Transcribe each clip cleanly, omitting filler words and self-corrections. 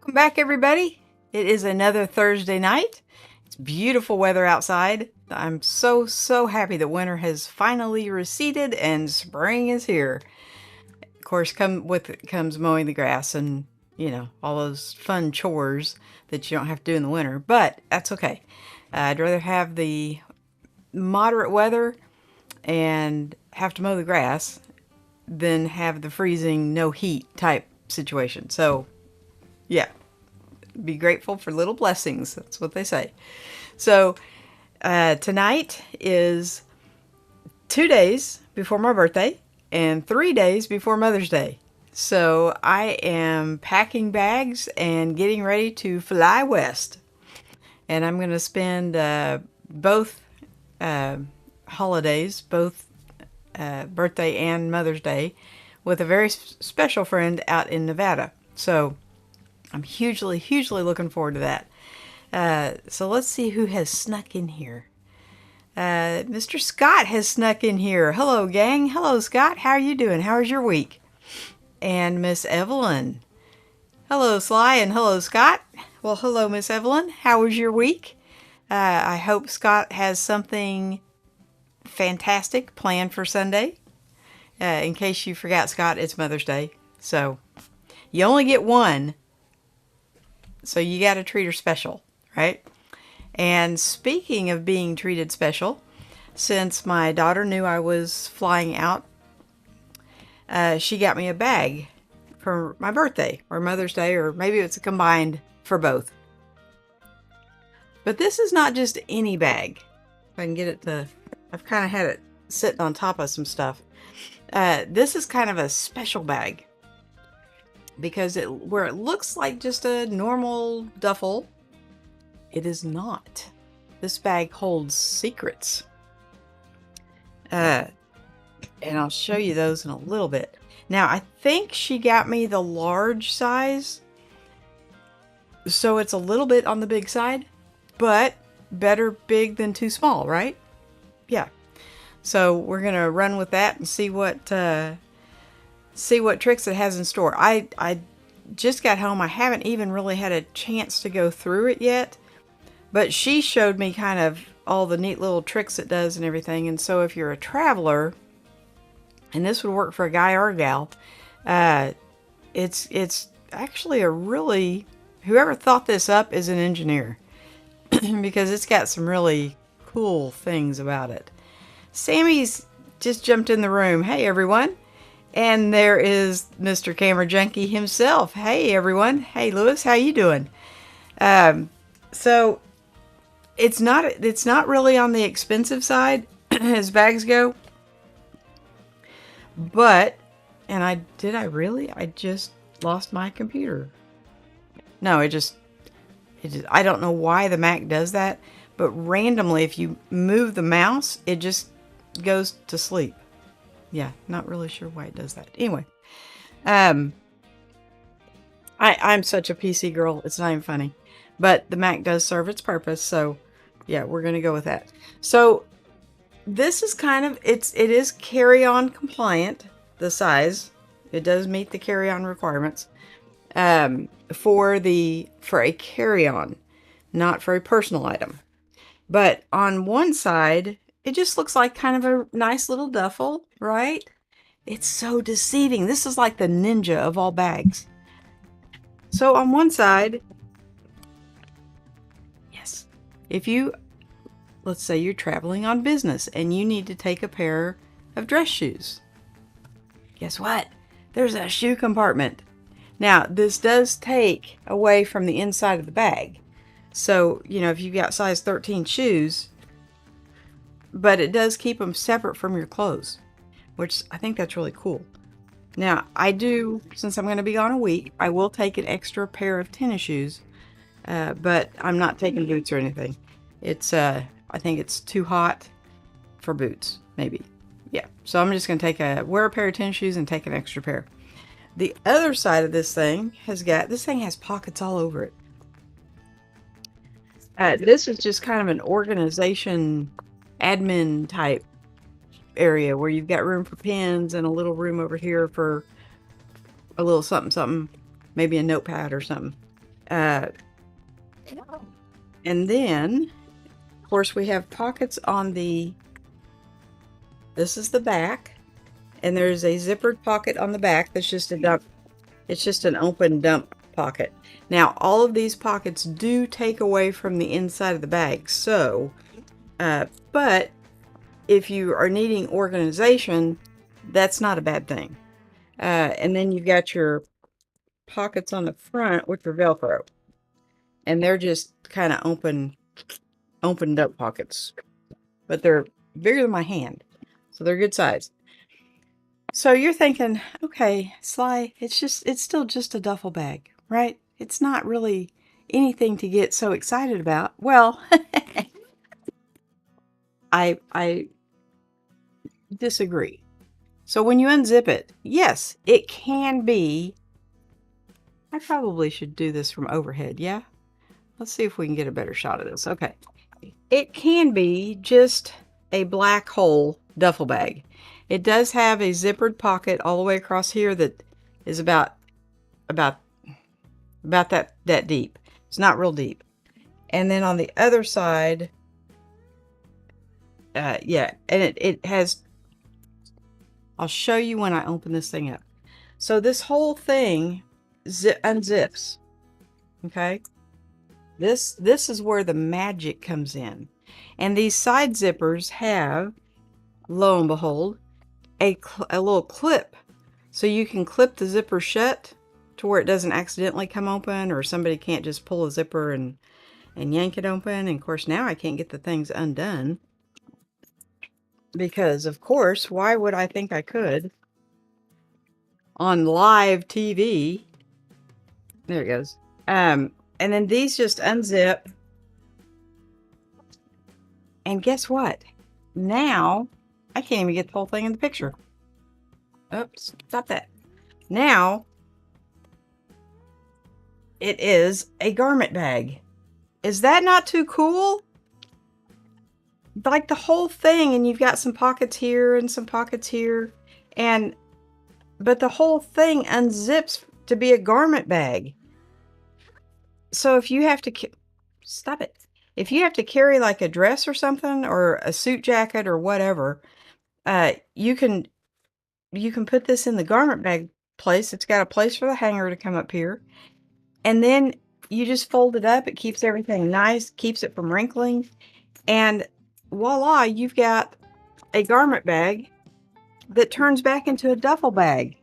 Welcome back, everybody. It is another Thursday night. It's beautiful weather outside. I'm so happy that winter has finally receded and spring is here. Of course, come with it comes mowing the grass and, all those fun chores that you don't have to do in the winter, but that's okay. I'd rather have the moderate weather and have to mow the grass than have the freezing, no heat type situation. So, yeah, be grateful for little blessings. That's what they say. So tonight is 2 days before my birthday and 3 days before Mother's Day. So I am packing bags and getting ready to fly west. And I'm going to spend both holidays, both birthday and Mother's Day, with a very special friend out in Nevada. So I'm hugely looking forward to that. So let's see who has snuck in here. Mr. Scott has snuck in here. Hello, gang. Hello, Scott. How are you doing? How was your week? And Miss Evelyn. Hello, Sly, and hello, Scott. Well, hello, Miss Evelyn. How was your week? I hope Scott has something fantastic planned for Sunday. In case you forgot, Scott, it's Mother's Day. So you only get one. So you got to treat her special, right? And speaking of being treated special, since my daughter knew I was flying out, she got me a bag for my birthday or Mother's Day, or maybe it's a combined for both. But this is not just any bag. If I can get it to, I've kind of had it sitting on top of some stuff. This is kind of a special bag, because where it looks like just a normal duffel, it is not. This bag holds secrets. And I'll show you those in a little bit. Now, I think she got me the large size, so it's a little bit on the big side, but better big than too small, right? Yeah. So we're going to run with that and see what tricks it has in store. I just got home. I haven't even really had a chance to go through it yet, but she showed me kind of all the neat little tricks it does and everything. And so if you're a traveler, and this would work for a guy or a gal, it's actually whoever thought this up is an engineer, because it's got some really cool things about it. Sammy's just jumped in the room. Hey, everyone. And there is Mr. Camera Junkie himself. Hey, everyone. Hey, Lewis, how you doing? So it's not really on the expensive side as bags go. But, and I just lost my computer. No, I don't know why the Mac does that, but randomly, if you move the mouse, it just goes to sleep. Yeah, not really sure why it does that. Anyway, I'm such a PC girl, it's not even funny. But the Mac does serve its purpose, so yeah, we're gonna go with that. So this is it is carry-on compliant, the size. It does meet the carry-on requirements for a carry-on, not for a personal item. But on one side, it just looks like kind of a nice little duffel, right? It's so deceiving. This is like the ninja of all bags. So on one side, yes, let's say you're traveling on business and you need to take a pair of dress shoes. Guess what? There's a shoe compartment. Now, this does take away from the inside of the bag. So, if you've got size 13 shoes, but it does keep them separate from your clothes, which I think that's really cool. Now, since I'm going to be gone a week, I will take an extra pair of tennis shoes, but I'm not taking boots or anything. I think it's too hot for boots, maybe. Yeah, so I'm just going to wear a pair of tennis shoes and take an extra pair. The other side of this thing has pockets all over it. This is just kind of an organization admin type area where you've got room for pens and a little room over here for a little something, maybe a notepad or something. Uh, and then, of course, we have pockets on this is the back, and there's a zippered pocket on the back that's just a dump. It's just an open dump pocket. Now, all of these pockets do take away from the inside of the bag, so, but if you are needing organization, that's not a bad thing. And then you've got your pockets on the front, which are Velcro. And they're just kind of opened up pockets. But they're bigger than my hand. So they're good size. So you're thinking, okay, Sly, it's still just a duffel bag, right? It's not really anything to get so excited about. Well, I disagree. So when you unzip it, yes, it can be. I probably should do this from overhead, yeah? Let's see if we can get a better shot of this. Okay. It can be just a black hole duffel bag. It does have a zippered pocket all the way across here that is about that deep. It's not real deep. And then on the other side, yeah, and it has, I'll show you when I open this thing up. So this whole thing unzips, okay? This is where the magic comes in. And these side zippers have, lo and behold, a little clip. So you can clip the zipper shut to where it doesn't accidentally come open, or somebody can't just pull a zipper and yank it open. And of course now I can't get the things undone. Because of course, why would I think I could? On live TV. There it goes. And then these just unzip. And guess what? Now, I can't even get the whole thing in the picture. Oops, stop that. Now, it is a garment bag. Is that not too cool? Like the whole thing, and you've got some pockets here and some pockets here. But the whole thing unzips to be a garment bag. So if you have to, stop it. If you have to carry like a dress or something, or a suit jacket or whatever, you can put this in the garment bag place. It's got a place for the hanger to come up here. And then you just fold it up. It keeps everything nice, keeps it from wrinkling. And voila, you've got a garment bag that turns back into a duffel bag.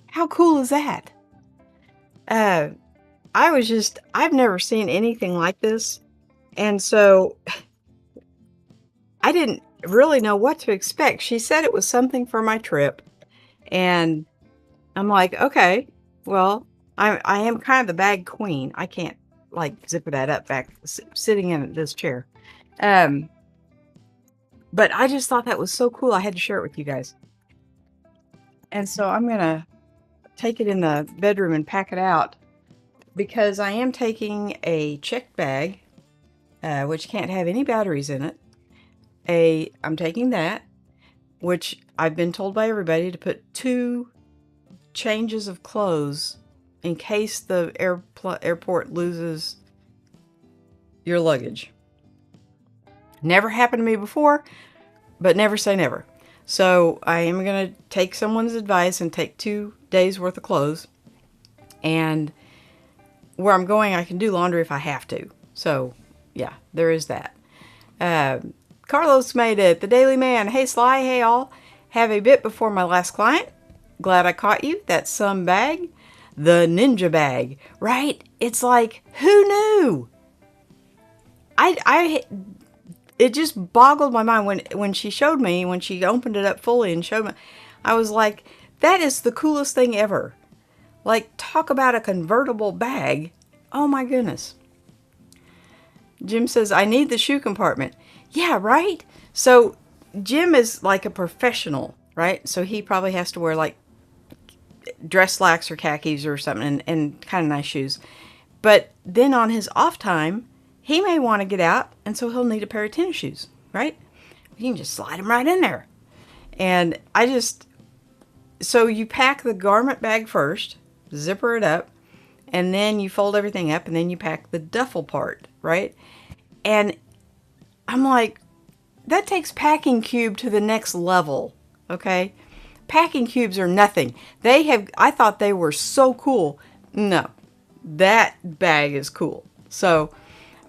How cool is that? I've never seen anything like this. And so I didn't really know what to expect. She said it was something for my trip. And I'm like, okay, well, I am kind of the bag queen. I can't like zipper that up back sitting in this chair. But I just thought that was so cool. I had to share it with you guys. And so I'm going to take it in the bedroom and pack it out, because I am taking a checked bag, which can't have any batteries in it. I'm taking that, which I've been told by everybody to put 2 changes of clothes in case the airport loses your luggage. Never happened to me before, but never say never. So I am going to take someone's advice and take 2 days worth of clothes. And where I'm going, I can do laundry if I have to. So yeah, there is that. Carlos made it. The Daily Man. Hey Sly, hey all. Have a bit before my last client. Glad I caught you. That's some bag. The ninja bag, right? It's like, who knew? It just boggled my mind when she showed me, when she opened it up fully and showed me. I was like, that is the coolest thing ever. Like, talk about a convertible bag. Oh my goodness. Jim says, I need the shoe compartment. Yeah, right? So Jim is like a professional, right? So he probably has to wear like dress slacks or khakis or something, and kind of nice shoes. But then on his off time, he may want to get out, and so he'll need a pair of tennis shoes, right? You can just slide them right in there. And So you pack the garment bag first, zipper it up, and then you fold everything up, and then you pack the duffel part, right? And I'm like, that takes packing cube to the next level, okay? Packing cubes are nothing. I thought they were so cool. No, that bag is cool. So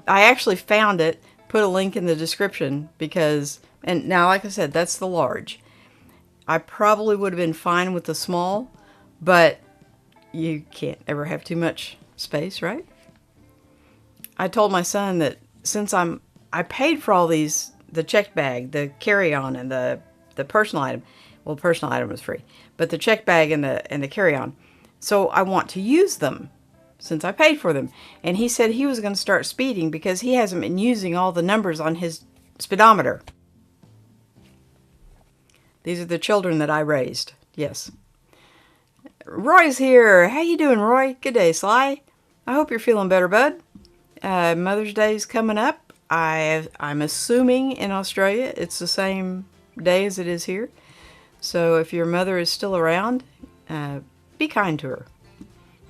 I actually found it, put a link in the description because, and now, like I said, that's the large. I probably would have been fine with the small, but you can't ever have too much space, right? I told my son that since I paid for all these, the checked bag, the carry-on, and the personal item. Well, the personal item was free, but the checked bag and the carry-on. So I want to use them since I paid for them. And he said he was going to start speeding because he hasn't been using all the numbers on his speedometer. These are the children that I raised. Yes. Roy's here. How you doing, Roy? Good day, Sly. I hope you're feeling better, bud. Mother's Day's coming up. I'm assuming in Australia it's the same day as it is here. So if your mother is still around, be kind to her.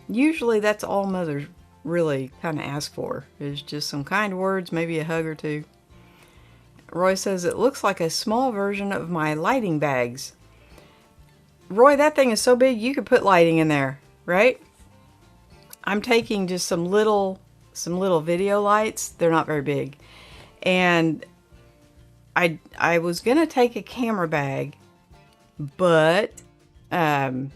Usually that's all mothers really kind of ask for, is just some kind words, maybe a hug or two. Roy says, it looks like a small version of my lighting bags. Roy, that thing is so big you could put lighting in there, right? I'm taking just some little video lights. They're not very big. And I was going to take a camera bag, but I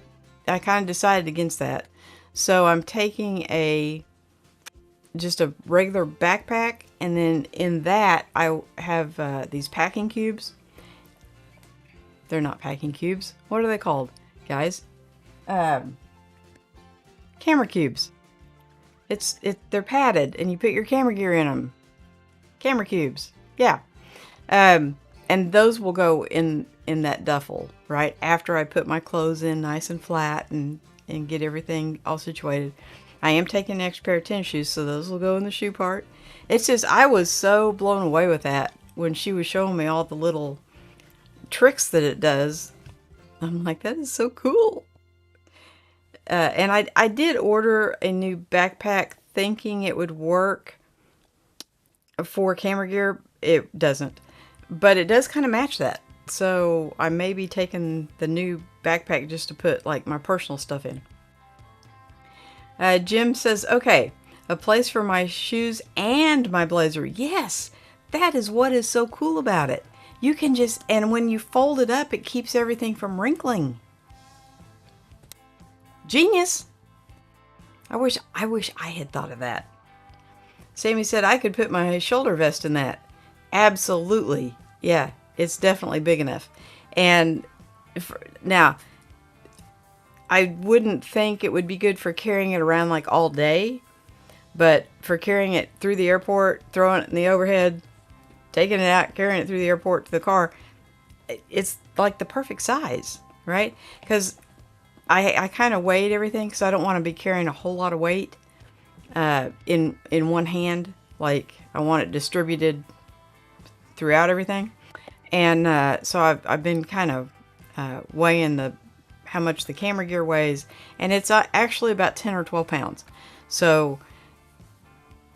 kind of decided against that. So I'm taking just a regular backpack, and then in that I have these packing cubes. They're not packing cubes. What are they called, guys? Camera cubes. They're padded, and you put your camera gear in them. Camera cubes. Yeah. And those will go in that duffel, right? After I put my clothes in nice and flat and get everything all situated. I am taking an extra pair of tennis shoes, so those will go in the shoe part. It's just, I was so blown away with that when she was showing me all the little tricks that it does. I'm like, that is so cool. And I did order a new backpack thinking it would work for camera gear. It doesn't. But it does kind of match that. So I may be taking the new backpack just to put like my personal stuff in. Jim says, okay, a place for my shoes and my blazer. Yes, that is what is so cool about it. You can just, and when you fold it up, it keeps everything from wrinkling. Genius. I wish I had thought of that. Sammy said I could put my shoulder vest in that. Absolutely. Yeah, it's definitely big enough. And now, I wouldn't think it would be good for carrying it around like all day, but for carrying it through the airport, throwing it in the overhead, taking it out, carrying it through the airport to the car, it's like the perfect size, right? Because I kind of weighed everything because I don't want to be carrying a whole lot of weight in one hand. Like, I want it distributed throughout everything. And so I've been kind of weighing how much the camera gear weighs, and it's actually about 10 or 12 pounds. So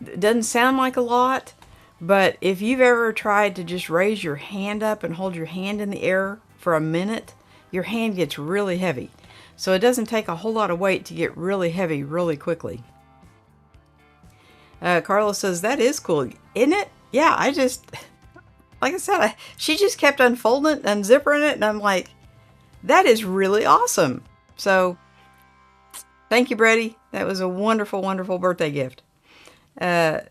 it doesn't sound like a lot, but if you've ever tried to just raise your hand up and hold your hand in the air for a minute, your hand gets really heavy. So it doesn't take a whole lot of weight to get really heavy really quickly. Carlos says, that is cool, isn't it? Yeah, like I said, she just kept unfolding it, unzipping it, and I'm like, that is really awesome. So, thank you, Brady. That was a wonderful, wonderful birthday gift. And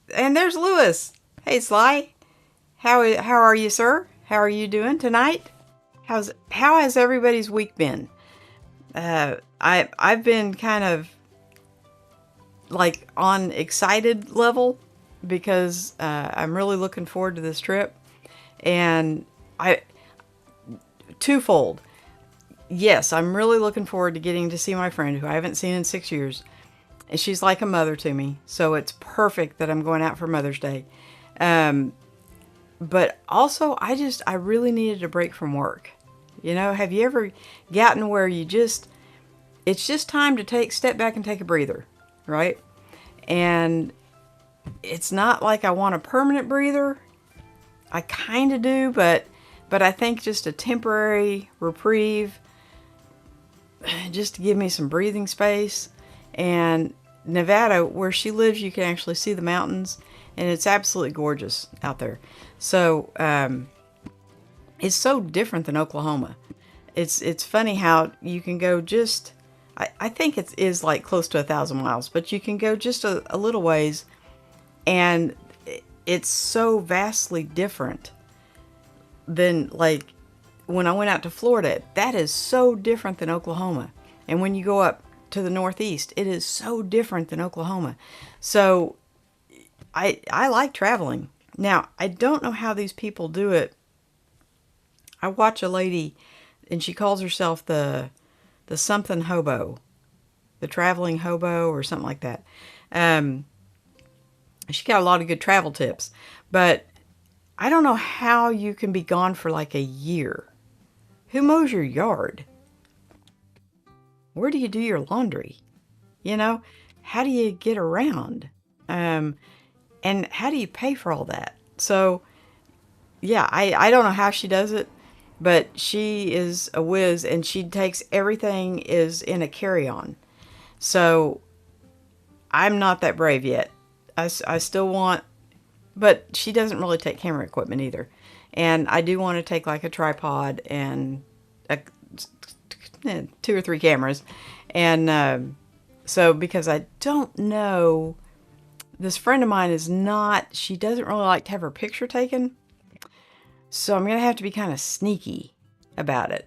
there's Lewis. Hey, Sly. How are you, sir? How are you doing tonight? How has everybody's week been? I've been kind of like on excited level because I'm really looking forward to this trip, and twofold. Yes, I'm really looking forward to getting to see my friend who I haven't seen in 6 years. And she's like a mother to me, so it's perfect that I'm going out for Mother's Day. But also, I really needed a break from work. You know, have you ever gotten where it's just time to step back and take a breather, right? And it's not like I want a permanent breather. I kind of do, but I think just a temporary reprieve, just to give me some breathing space. And Nevada, where she lives, you can actually see the mountains, and it's absolutely gorgeous out there. So it's so different than Oklahoma. It's funny how you can go just, I think it is like close to 1,000 miles, but you can go just a little ways, and it's so vastly different than, like, when I went out to Florida. That is so different than Oklahoma. And when you go up to the Northeast, it is so different than Oklahoma. So I like traveling. Now, I don't know how these people do it. I watch a lady, and she calls herself the something hobo, the traveling hobo or something like that. She got a lot of good travel tips, but I don't know how you can be gone for like a year. Who mows your yard? Where do you do your laundry? You know, how do you get around? And how do you pay for all that? So, yeah, I don't know how she does it, but she is a whiz, and she takes everything is in a carry-on. So, I'm not that brave yet. I still want, but she doesn't really take camera equipment either. And I do want to take like a tripod and 2 or 3 cameras. And so, because I don't know, this friend of mine she doesn't really like to have her picture taken. So I'm going to have to be kind of sneaky about it.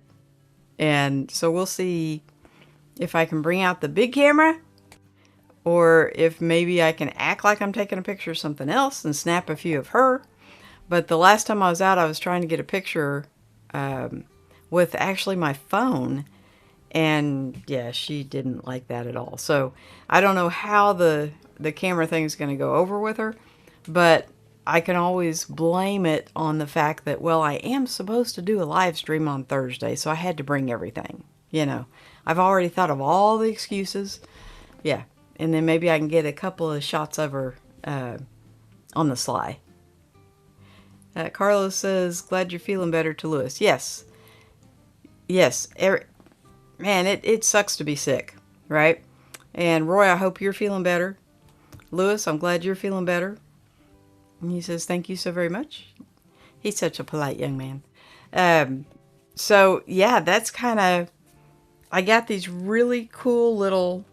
And so we'll see if I can bring out the big camera, or if maybe I can act like I'm taking a picture of something else and snap a few of her. But the last time I was out, I was trying to get a picture with actually my phone. And yeah, she didn't like that at all. So I don't know how the camera thing is going to go over with her. But I can always blame it on the fact that, well, I am supposed to do a live stream on Thursday, so I had to bring everything. You know, I've already thought of all the excuses. Yeah. And then maybe I can get a couple of shots of her on the sly. Carlos says, glad you're feeling better, to Lewis. Yes. Yes. Man, it sucks to be sick, right? And Roy, I hope you're feeling better. Lewis, I'm glad you're feeling better. And he says, thank you so very much. He's such a polite young man. So, yeah, that's kind of, I got these really cool little,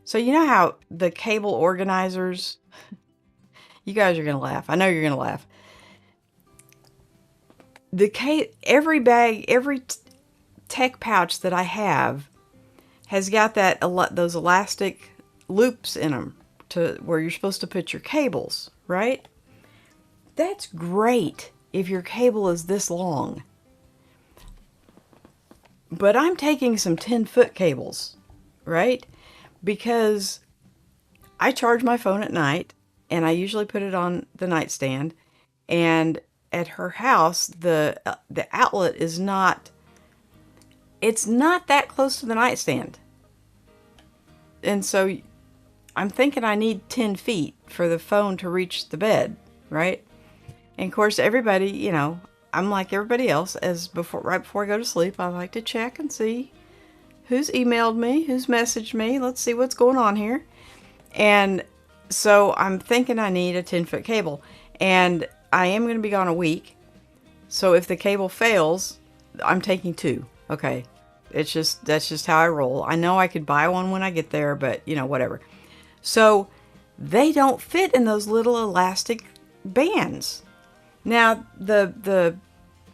so you know how the cable organizers, you guys are going to laugh. I know you're going to laugh. Every bag, every tech pouch that I have has got those elastic loops in them to where you're supposed to put your cables, right? That's great if your cable is this long. But I'm taking some 10-foot cables, right? Because I charge my phone at night, and I usually put it on the nightstand. And at her house, the outlet is not, it's not that close to the nightstand. And so I'm thinking I need 10 feet for the phone to reach the bed, right? And of course, everybody, you know, I'm like everybody else, right before I go to sleep, I like to check and see who's emailed me, who's messaged me. Let's see what's going on here. And so I'm thinking I need a 10-foot cable, and I am going to be gone a week. So if the cable fails, I'm taking 2. Okay. That's just how I roll. I know I could buy one when I get there, but you know, whatever. So they don't fit in those little elastic bands. Now, the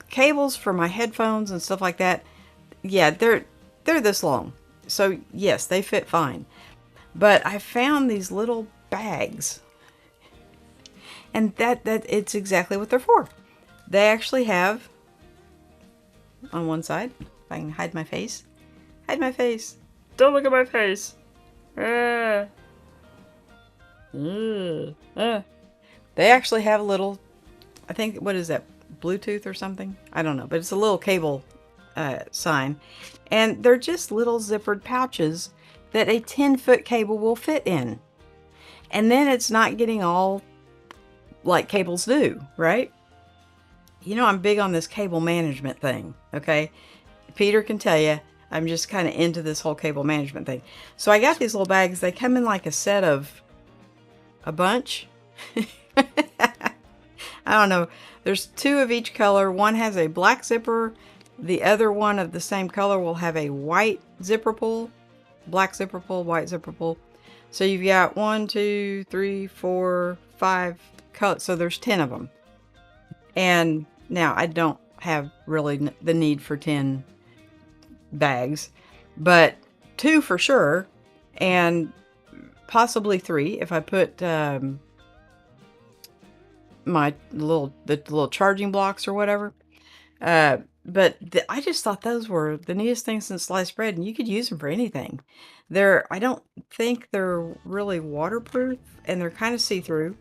cables for my headphones and stuff like that, yeah, they're this long. So, yes, they fit fine. But I found these little bags. And that it's exactly what they're for. They actually have, on one side, if I can hide my face. Hide my face. Don't look at my face. They actually have a little, I think, what is that, Bluetooth or something? I don't know, but it's a little cable sign. And they're just little zippered pouches that a 10-foot cable will fit in. And then it's not getting all like cables do, right? You know, I'm big on this cable management thing, okay? Peter can tell you, I'm just kind of into this whole cable management thing. So I got these little bags. They come in like a set of a bunch. I don't know. There's 2 of each color. One has a black zipper. The other one of the same color will have a white zipper pull. Black zipper pull, white zipper pull. So you've got 1, 2, 3, 4, 5 colors. So there's 10 of them. And now I don't have really the need for 10 bags, but 2 for sure, and possibly 3 if I put my little charging blocks or whatever. But I just thought those were the neatest things since sliced bread, and you could use them for anything. I don't think they're really waterproof, and they're kind of see-through.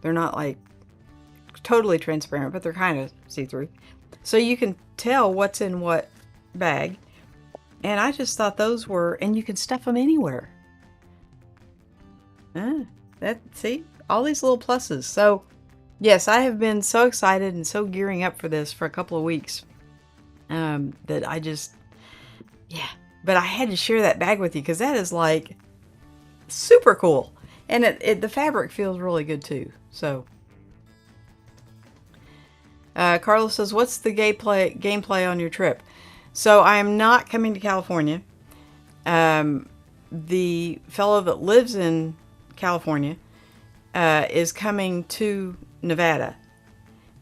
They're not like totally transparent, but they're kind of see-through. So you can tell what's in what bag. And I just thought those were, and you can stuff them anywhere. See, all these little pluses. So yes, I have been so excited and so gearing up for this for a couple of weeks. That I just, yeah. But I had to share that bag with you because that is like super cool. And the fabric feels really good too. So Carlos says, what's the gameplay on your trip? So I am not coming to California. The fellow that lives in California is coming to Nevada.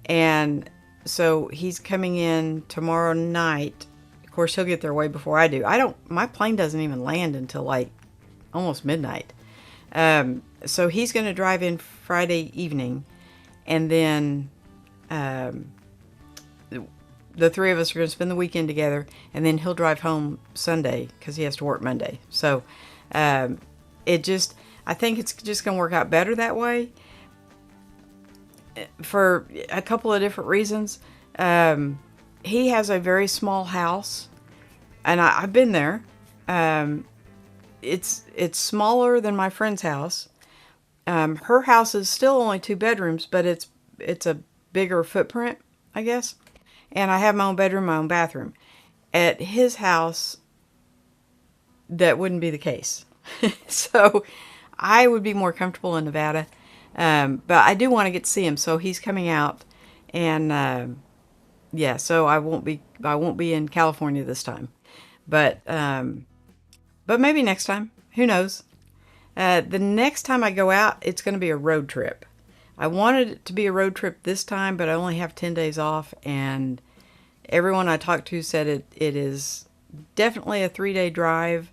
And so he's coming in tomorrow night. Of course, he'll get there way before I do. My plane doesn't even land until like almost midnight. So he's going to drive in Friday evening, and then the 3 of us are going to spend the weekend together, and then he'll drive home Sunday because he has to work Monday. So I think it's just going to work out better that way for a couple of different reasons. He has a very small house, and I've been there. It's smaller than my friend's house. Her house is still only 2 bedrooms, but it's a bigger footprint, I guess. And I have my own bedroom, my own bathroom. At his house, that wouldn't be the case. So I would be more comfortable in Nevada. But I do want to get to see him, so he's coming out, and yeah, so I won't be in California this time. But maybe next time. Who knows? The next time I go out, it's going to be a road trip. I wanted it to be a road trip this time, but I only have 10 days off, and everyone I talked to said it is definitely a 3-day drive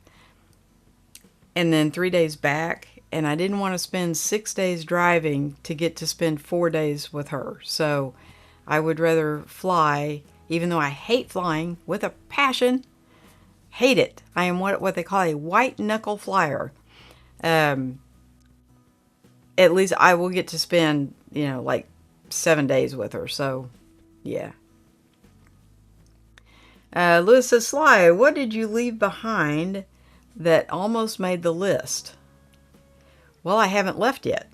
and then 3 days back, and I didn't want to spend 6 days driving to get to spend 4 days with her. So I would rather fly, even though I hate flying with a passion. Hate it. I am what they call a white knuckle flyer. At least I will get to spend, like 7 days with her. So, yeah. Lewis says, Sly, what did you leave behind that almost made the list? Well, I haven't left yet.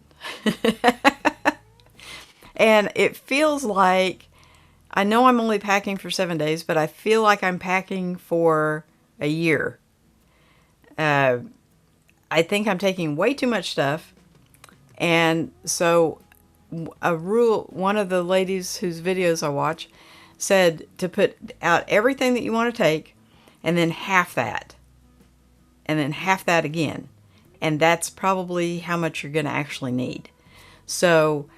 And it feels like, I know I'm only packing for 7 days, but I feel like I'm packing for a year. I think I'm taking way too much stuff. And so one of the ladies whose videos I watch said to put out everything that you want to take, and then half that, and then half that again. And that's probably how much you're going to actually need. So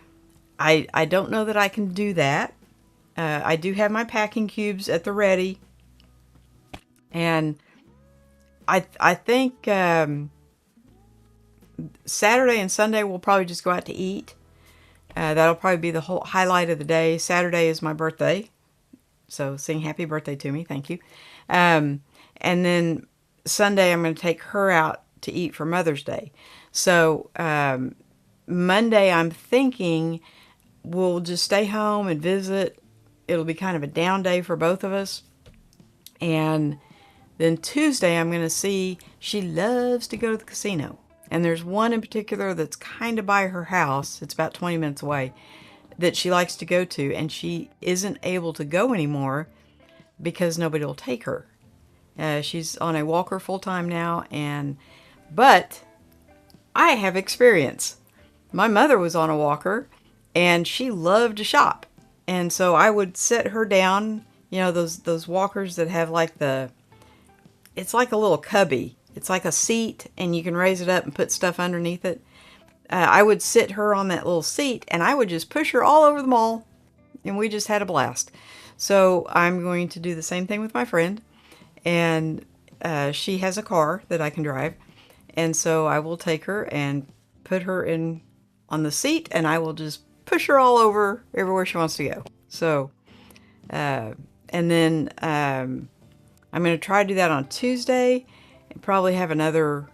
I don't know that I can do that. I do have my packing cubes at the ready. And I think Saturday and Sunday we'll probably just go out to eat. That'll probably be the whole highlight of the day. Saturday is my birthday, so sing happy birthday to me. Thank you. And then Sunday I'm going to take her out to eat for Mother's Day. So Monday I'm thinking we'll just stay home and visit it'll be kind of a down day for both of us. And then Tuesday, I'm going to see, she loves to go to the casino. And there's one in particular that's kind of by her house. It's about 20 minutes away, that she likes to go to. And she isn't able to go anymore because nobody will take her. She's on a walker full time now. But I have experience. My mother was on a walker and she loved to shop. And so I would set her down, you know, those walkers that have like it's like a little cubby. It's like a seat and you can raise it up and put stuff underneath it. I would sit her on that little seat and I would just push her all over the mall, and we just had a blast. So I'm going to do the same thing with my friend, and she has a car that I can drive. And so I will take her and put her on the seat, and I will just push her all over everywhere she wants to go. So, and then I'm going to try to do that on Tuesday, and probably have another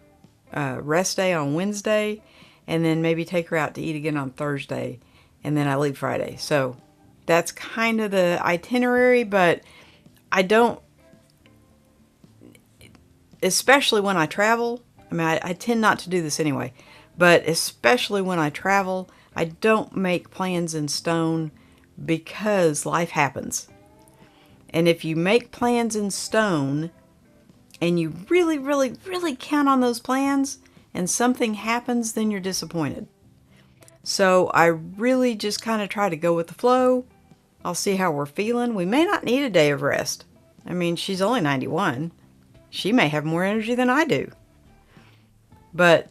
rest day on Wednesday, and then maybe take her out to eat again on Thursday, and then I leave Friday. So that's kind of the itinerary, but I don't, especially when I travel, I mean, I tend not to do this anyway, but especially when I travel, I don't make plans in stone because life happens. And if you make plans in stone and you really, really, really count on those plans and something happens, then you're disappointed. So I really just kind of try to go with the flow. I'll see how we're feeling. We may not need a day of rest. I mean, she's only 91. She may have more energy than I do. But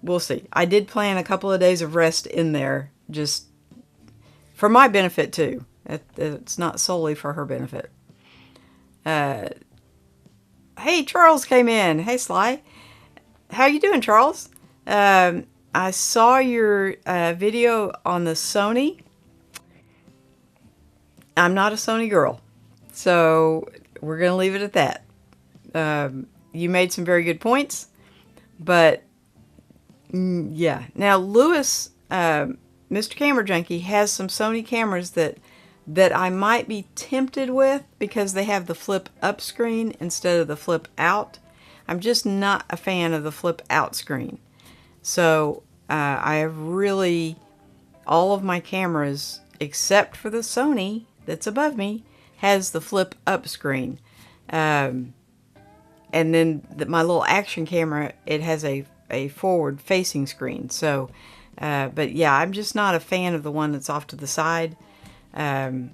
we'll see. I did plan a couple of days of rest in there, just for my benefit too. It's not solely for her benefit. Hey, Charles came in. Hey, Sly. How you doing, Charles? I saw your video on the Sony. I'm not a Sony girl, so we're going to leave it at that. You made some very good points, but yeah. Now, Lewis, Mr. Camera Junkie, has some Sony cameras that I might be tempted with because they have the flip up screen instead of the flip out. I'm just not a fan of the flip out screen. So I have really, all of my cameras, except for the Sony that's above me, has the flip up screen. And then my little action camera, it has a forward facing screen. So, but yeah, I'm just not a fan of the one that's off to the side. And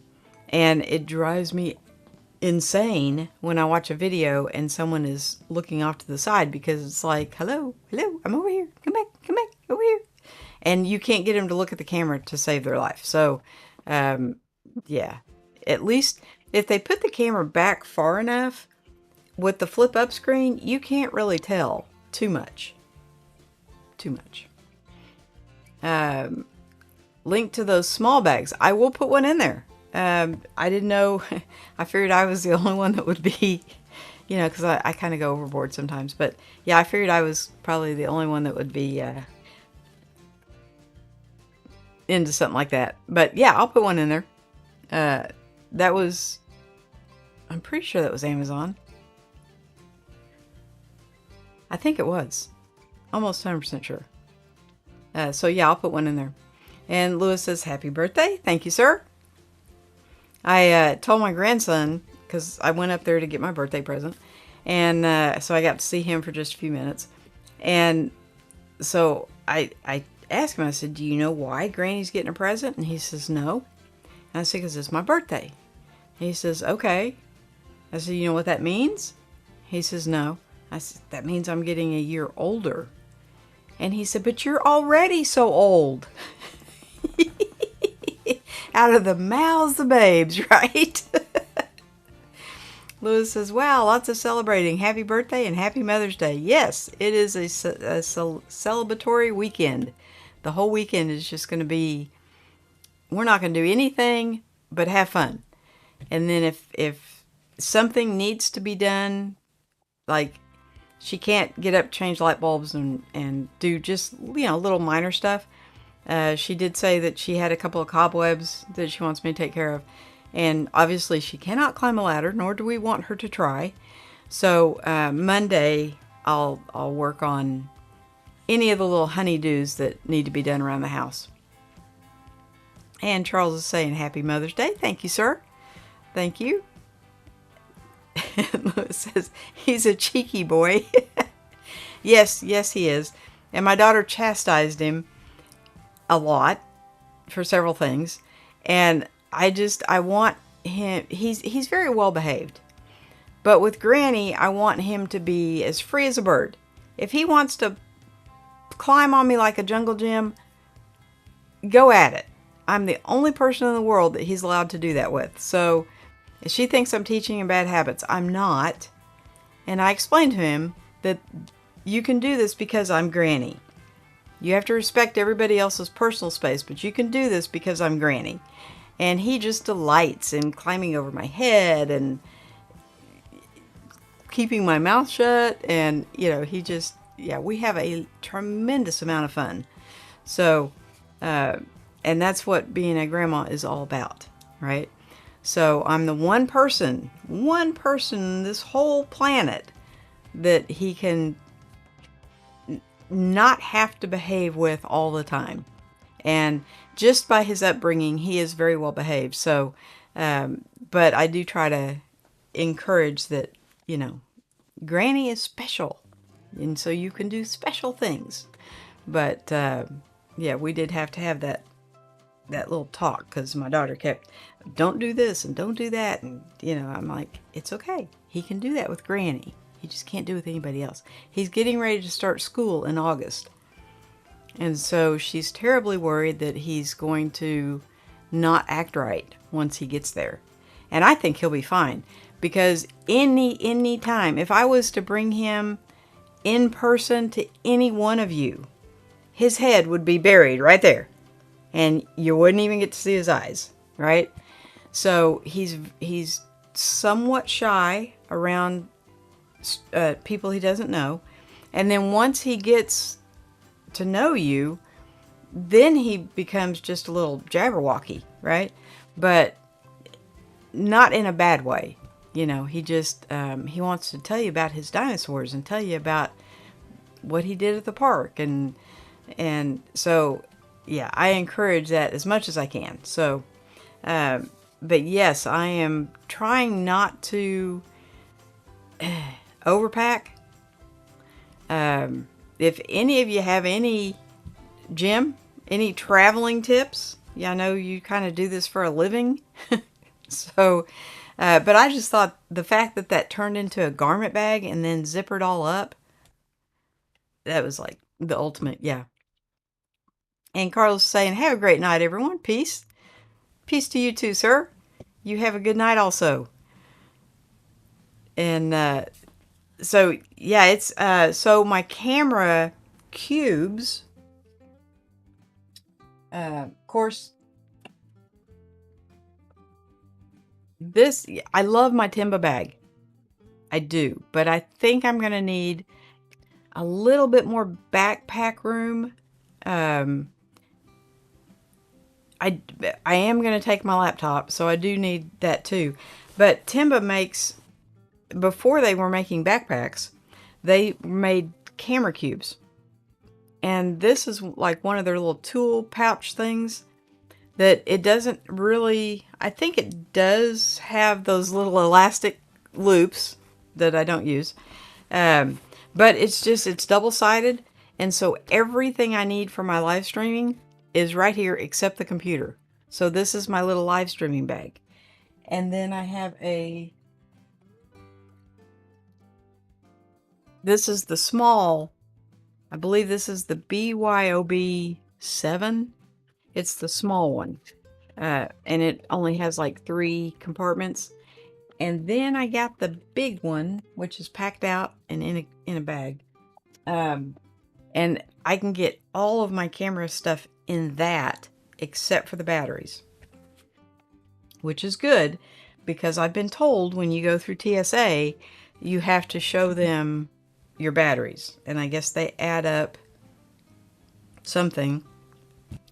it drives me insane when I watch a video and someone is looking off to the side, because it's like, hello, I'm over here. Come back, over here. And you can't get them to look at the camera to save their life. So, yeah, at least if they put the camera back far enough with the flip up screen, you can't really tell too much. Link to those small bags. I will put one in there. I didn't know. I figured I was the only one that would be, you know, because I kind of go overboard sometimes. But yeah, I figured I was probably the only one that would be into something like that. But yeah, I'll put one in there. That was, I'm pretty sure that was Amazon. I think it was. Almost 100% sure. So yeah, I'll put one in there. And Lewis says, happy birthday. Thank you, sir. I told my grandson, because I went up there to get my birthday present. And so I got to see him for just a few minutes. And so I asked him, I said, do you know why Granny's getting a present? And he says, no. And I said, because it's my birthday. And he says, okay. I said, you know what that means? He says, no. I said, that means I'm getting a year older. And he said, but you're already so old. Out of the mouths of babes, right? Lewis says, wow, lots of celebrating. Happy birthday and happy Mother's Day. Yes, it is a celebratory weekend. The whole weekend is just going to be, we're not going to do anything but have fun. And then if something needs to be done, like she can't get up, change light bulbs and do just, you know, little minor stuff. She did say that she had a couple of cobwebs that she wants me to take care of. And obviously she cannot climb a ladder, nor do we want her to try. So Monday I'll work on any of the little honeydews that need to be done around the house. And Charles is saying Happy Mother's Day. Thank you, sir. Thank you. And Lewis says he's a cheeky boy. Yes, he is. And my daughter chastised him a lot for several things. And I want him, he's very well behaved. But with Granny, I want him to be as free as a bird. If he wants to climb on me like a jungle gym, go at it. I'm the only person in the world that he's allowed to do that with. So if she thinks I'm teaching him bad habits, I'm not. And I explained to him that you can do this because I'm Granny. You have to respect everybody else's personal space, but you can do this because I'm Granny. And he just delights in climbing over my head and keeping my mouth shut. And, he just, we have a tremendous amount of fun. So, and that's what being a grandma is all about, right? So I'm the one person on this whole planet that he can not have to behave with all the time. And just by his upbringing, he is very well behaved. So, but I do try to encourage that, Granny is special. And so you can do special things. But, we did have to have that little talk because my daughter kept, don't do this and don't do that. And, I'm like, it's okay. He can do that with Granny. He just can't do it with anybody else. He's getting ready to start school in August. And so she's terribly worried that he's going to not act right once he gets there. And I think he'll be fine because any time, if I was to bring him in person to any one of you, his head would be buried right there. And you wouldn't even get to see his eyes, right? So he's somewhat shy around people he doesn't know. And then once he gets to know you, then he becomes just a little jabberwocky, right? But not in a bad way. He just, he wants to tell you about his dinosaurs and tell you about what he did at the park. And so, I encourage that as much as I can. So, but yes, I am trying not to overpack. If any of you have any traveling tips, I know you kind of do this for a living. So, but I just thought the fact that turned into a garment bag and then zippered all up, that was like the ultimate, yeah. And Carlos saying, have a great night, everyone. Peace. Peace to you too, sir. You have a good night also. And, so, it's, so my camera cubes, of course, I love my Timba bag. I do, but I think I'm going to need a little bit more backpack room. I am going to take my laptop, so I do need that too. But Timba makes, before they were making backpacks, they made camera cubes. And this is like one of their little tool pouch things that it doesn't really, I think it does have those little elastic loops that I don't use. But it's double-sided. And so everything I need for my live streaming is right here except the computer. So this is my little live streaming bag. And then I have this is the small, I believe this is the BYOB 7. It's the small one. And it only has like 3 compartments. And then I got the big one, which is packed out and in a bag. And I can get all of my camera stuff in that except for the batteries. Which is good because I've been told when you go through TSA, you have to show them your batteries. And I guess they add up something,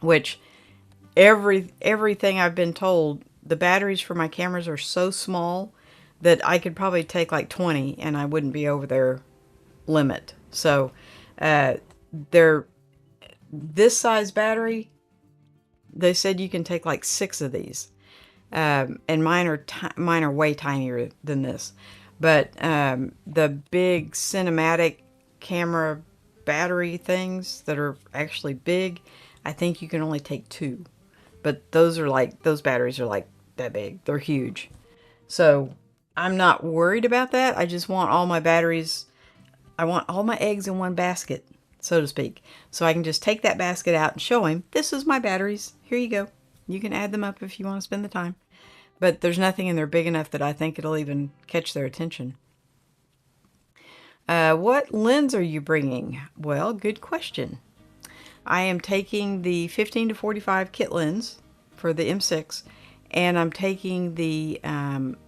which everything I've been told the batteries for my cameras are so small that I could probably take like 20 and I wouldn't be over their limit. So they're this size battery. They said you can take like 6 of these, and mine are way tinier than this. But the big cinematic camera battery things that are actually big, I think you can only take 2. But those batteries are like that big. They're huge. So I'm not worried about that. I just want all my batteries. I want all my eggs in one basket, so to speak. So I can just take that basket out and show him, this is my batteries. Here you go. You can add them up if you want to spend the time. But there's nothing in there big enough that I think it'll even catch their attention. What lens are you bringing? Well, good question. I am taking the 15 to 45 kit lens for the M6, and I'm taking the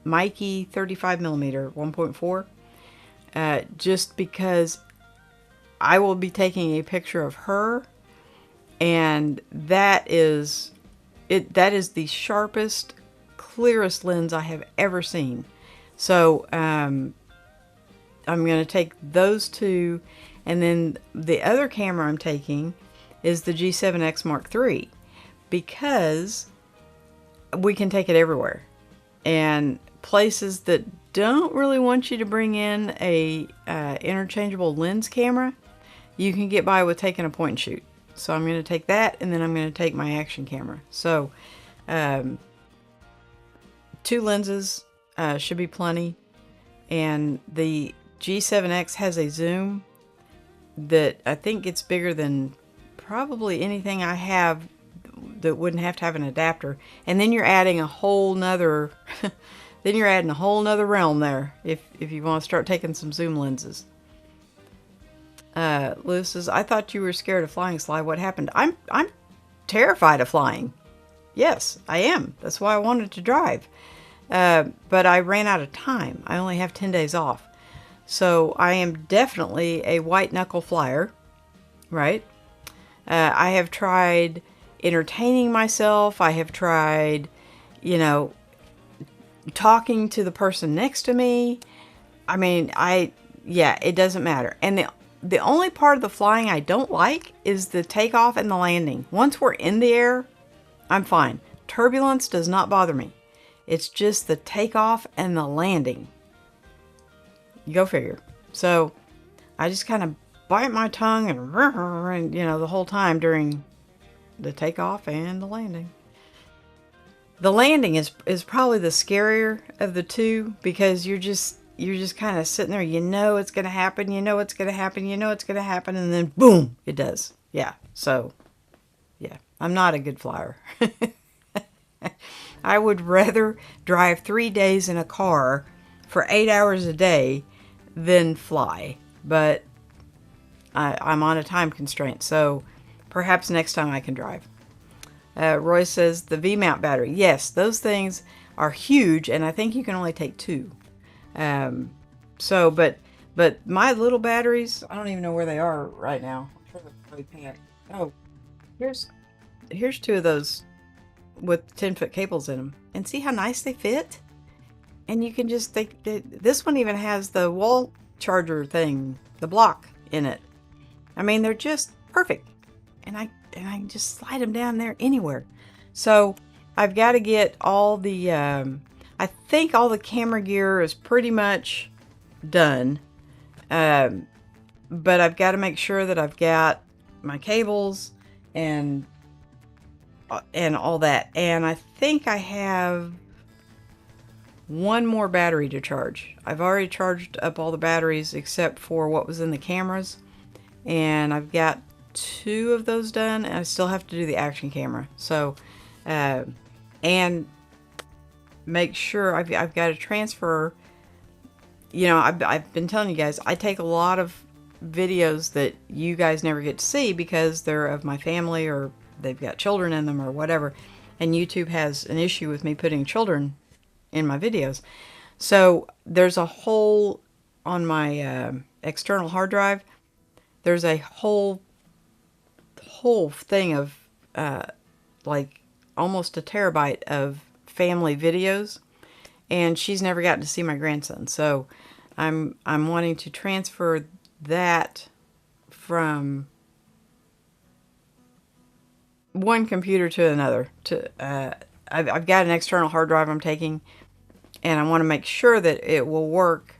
Mikey 35mm 1.4, just because I will be taking a picture of her, and that is the sharpest, clearest lens I have ever seen. So I'm going to take those two, and then the other camera I'm taking is the G7X Mark III, because we can take it everywhere, and places that don't really want you to bring in a interchangeable lens camera, you can get by with taking a point and shoot. So I'm going to take that, and then I'm going to take my action camera. So 2 lenses should be plenty, and the G7X has a zoom that I think gets bigger than probably anything I have that wouldn't have to have an adapter. And then you're adding a whole nother then you're adding a whole nother realm there if you want to start taking some zoom lenses. Lewis says, I thought you were scared of flying, Sly. What happened? I'm terrified of flying. Yes, I am. That's why I wanted to drive. But I ran out of time. I only have 10 days off. So I am definitely a white knuckle flyer, right? I have tried entertaining myself. I have tried, talking to the person next to me. I mean, it doesn't matter. And the only part of the flying I don't like is the takeoff and the landing. Once we're in the air, I'm fine. Turbulence does not bother me. It's just the takeoff and the landing. Go figure. So I just kind of bite my tongue and the whole time during the takeoff and the landing. The landing is probably the scarier of the two, because you're just kind of sitting there. You know it's going to happen. You know it's going to happen. You know it's going to happen. And then boom, it does. Yeah. So, yeah, I'm not a good flyer. I would rather drive 3 days in a car for 8 hours a day than fly. But I'm on a time constraint. So perhaps next time I can drive. Roy says the V-mount battery. Yes, those things are huge, and I think you can only take 2. But my little batteries, I don't even know where they are right now. Oh, here's 2 of those with 10-foot cables in them, and see how nice they fit. And you can just this one even has the wall charger thing, the block in it. I mean, they're just perfect, and I can just slide them down there anywhere. So I've got to get all the I think all the camera gear is pretty much done, but I've got to make sure that I've got my cables and all that. And I think I have one more battery to charge. I've already charged up all the batteries except for what was in the cameras, and I've got 2 of those done, and I still have to do the action camera. So and make sure I've got to transfer. I've been telling you guys, I take a lot of videos that you guys never get to see because they're of my family, or they've got children in them, or whatever, and YouTube has an issue with me putting children in my videos. So there's a hole on my external hard drive. There's a whole thing of like almost a terabyte of family videos, and she's never gotten to see my grandson. So I'm wanting to transfer that from one computer to another. I've got an external hard drive I'm taking, and I want to make sure that it will work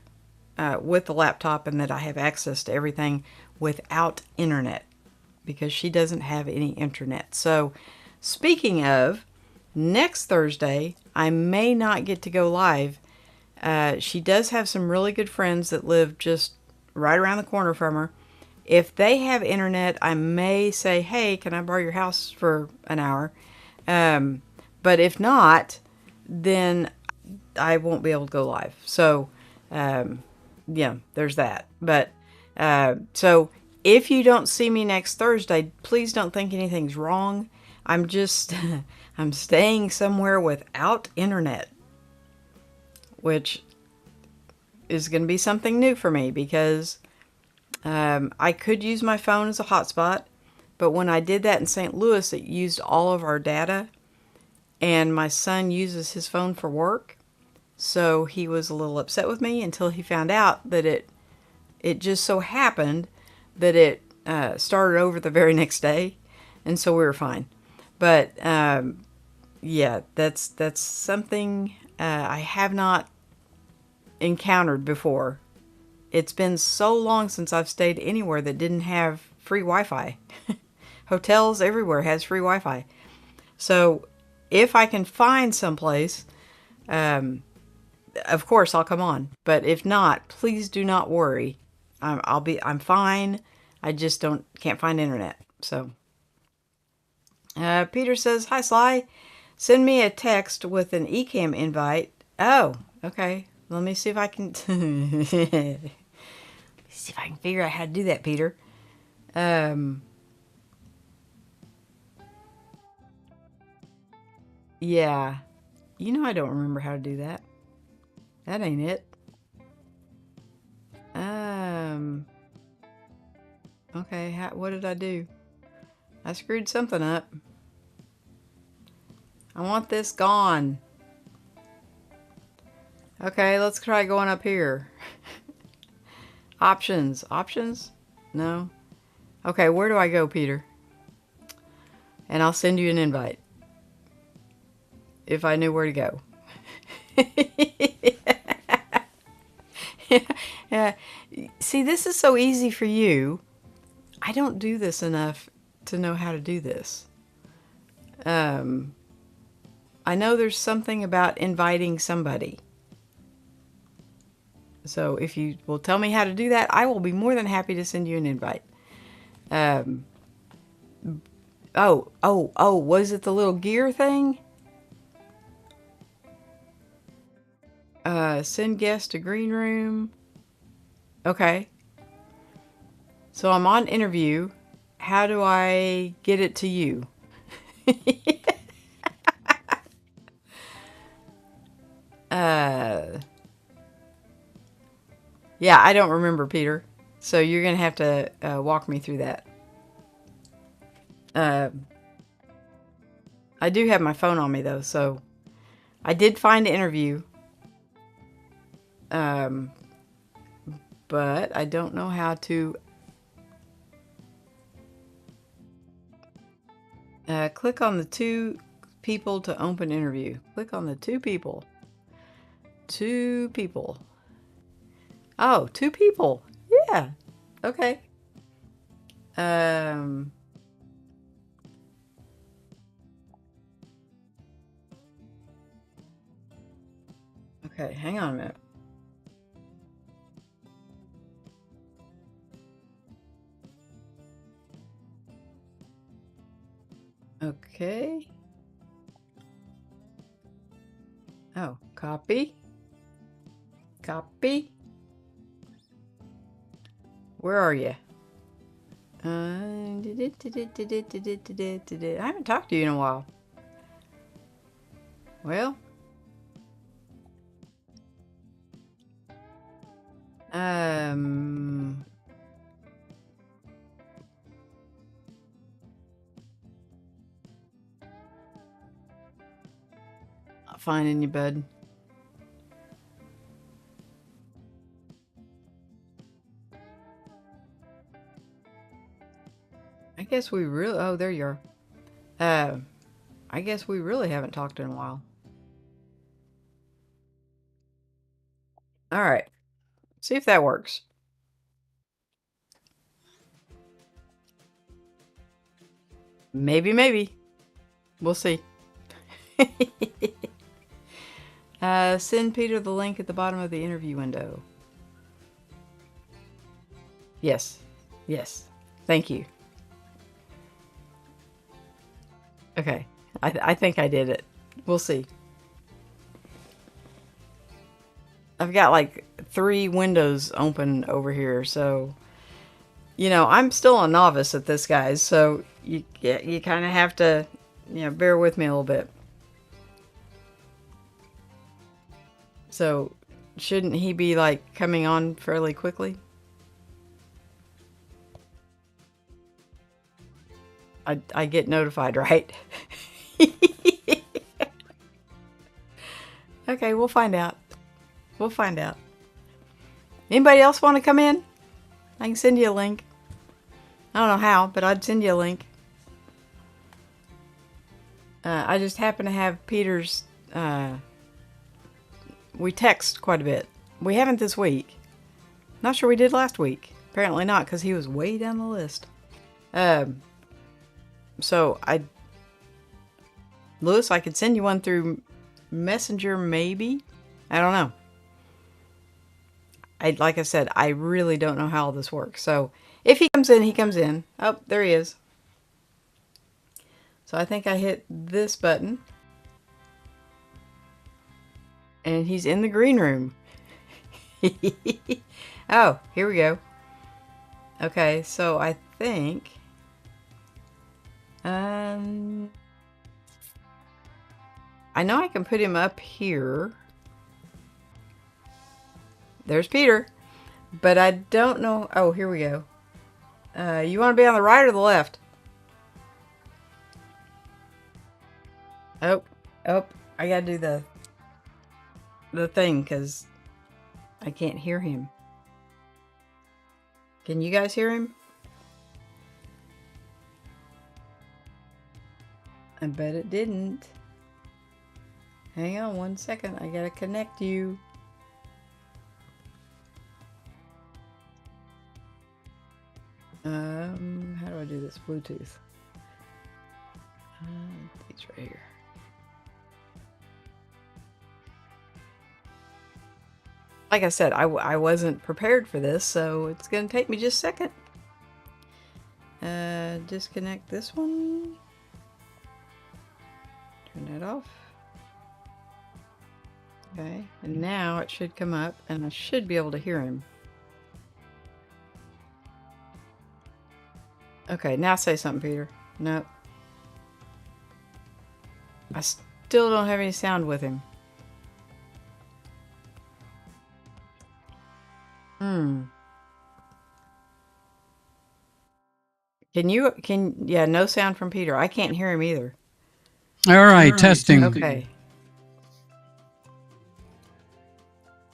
with the laptop and that I have access to everything without internet, because she doesn't have any internet. So speaking of, next Thursday I may not get to go live. She does have some really good friends that live just right around the corner from her. If they have internet, I may say, hey, can I borrow your house for an hour? But if not, then I won't be able to go live. So, yeah, there's that. But, so if you don't see me next Thursday, please don't think anything's wrong. I'm just, I'm staying somewhere without internet, which is going to be something new for me, because I could use my phone as a hotspot, but when I did that in St. Louis, it used all of our data, and my son uses his phone for work, so he was a little upset with me until he found out that it just so happened that it started over the very next day, and so we were fine. But yeah, that's something I have not encountered before. It's been so long since I've stayed anywhere that didn't have free Wi-Fi. Hotels everywhere has free Wi-Fi. So if I can find someplace, of course I'll come on. But if not, please do not worry. I'm fine. I just can't find internet. So Peter says, hi Sly. Send me a text with an eCam invite. Oh, okay. Let me see if I can see if I can figure out how to do that, Peter. Yeah. You know I don't remember how to do that. That ain't it. Okay, what did I do? I screwed something up. I want this gone. Okay, let's try going up here. Options. Options? No. Okay, where do I go, Peter? And I'll send you an invite. If I knew where to go. Yeah. See, this is so easy for you. I don't do this enough to know how to do this. I know there's something about inviting somebody. So if you will tell me how to do that, I will be more than happy to send you an invite. Was it the little gear thing? Send guest to green room. Okay. So I'm on interview. How do I get it to you? Yeah, I don't remember, Peter. So you're going to have to walk me through that. I do have my phone on me, though, so I did find the interview. But I don't know how to... click on the 2 people to open interview. Click on the 2 people. 2 people. Oh, 2 people. Yeah. Okay. Okay, hang on a minute. Okay. Oh, copy. Copy. Where are you? I haven't talked to you in a while. Well. not finding you, bud. I guess we really... Oh, there you are. I guess we really haven't talked in a while. All right. See if that works. Maybe, maybe. We'll see. Send Peter the link at the bottom of the interview window. Yes. Yes. Thank you. Okay. I think I did it. We'll see. I've got like 3 windows open over here, so... You know, I'm still a novice at this, guys, so you kind of have to, you know, bear with me a little bit. So, shouldn't he be, like, coming on fairly quickly? I get notified, right? Okay, we'll find out. We'll find out. Anybody else want to come in? I can send you a link. I don't know how, but I'd send you a link. I just happen to have Peter's... we text quite a bit. We haven't this week. Not sure we did last week. Apparently not, because he was way down the list. Lewis, I could send you one through Messenger, maybe? I don't know. Like I said, I really don't know how all this works. So, if he comes in, he comes in. Oh, there he is. So I think I hit this button. And he's in the green room. Oh, here we go. Okay, so I think... I know I can put him up here. There's Peter. But I don't know... Oh, here we go. You want to be on the right or the left? Oh, I gotta do the thing, because I can't hear him. Can you guys hear him? I bet it didn't. Hang on 1 second, I gotta connect you. How do I do this? Bluetooth. It's right here. Like I said, I wasn't prepared for this, so it's going to take me just a second. Disconnect this one. Turn that off. Okay, and now it should come up, and I should be able to hear him. Okay, now say something, Peter. Nope. I still don't have any sound with him. Yeah, no sound from Peter. I can't hear him either. All right, testing. Okay.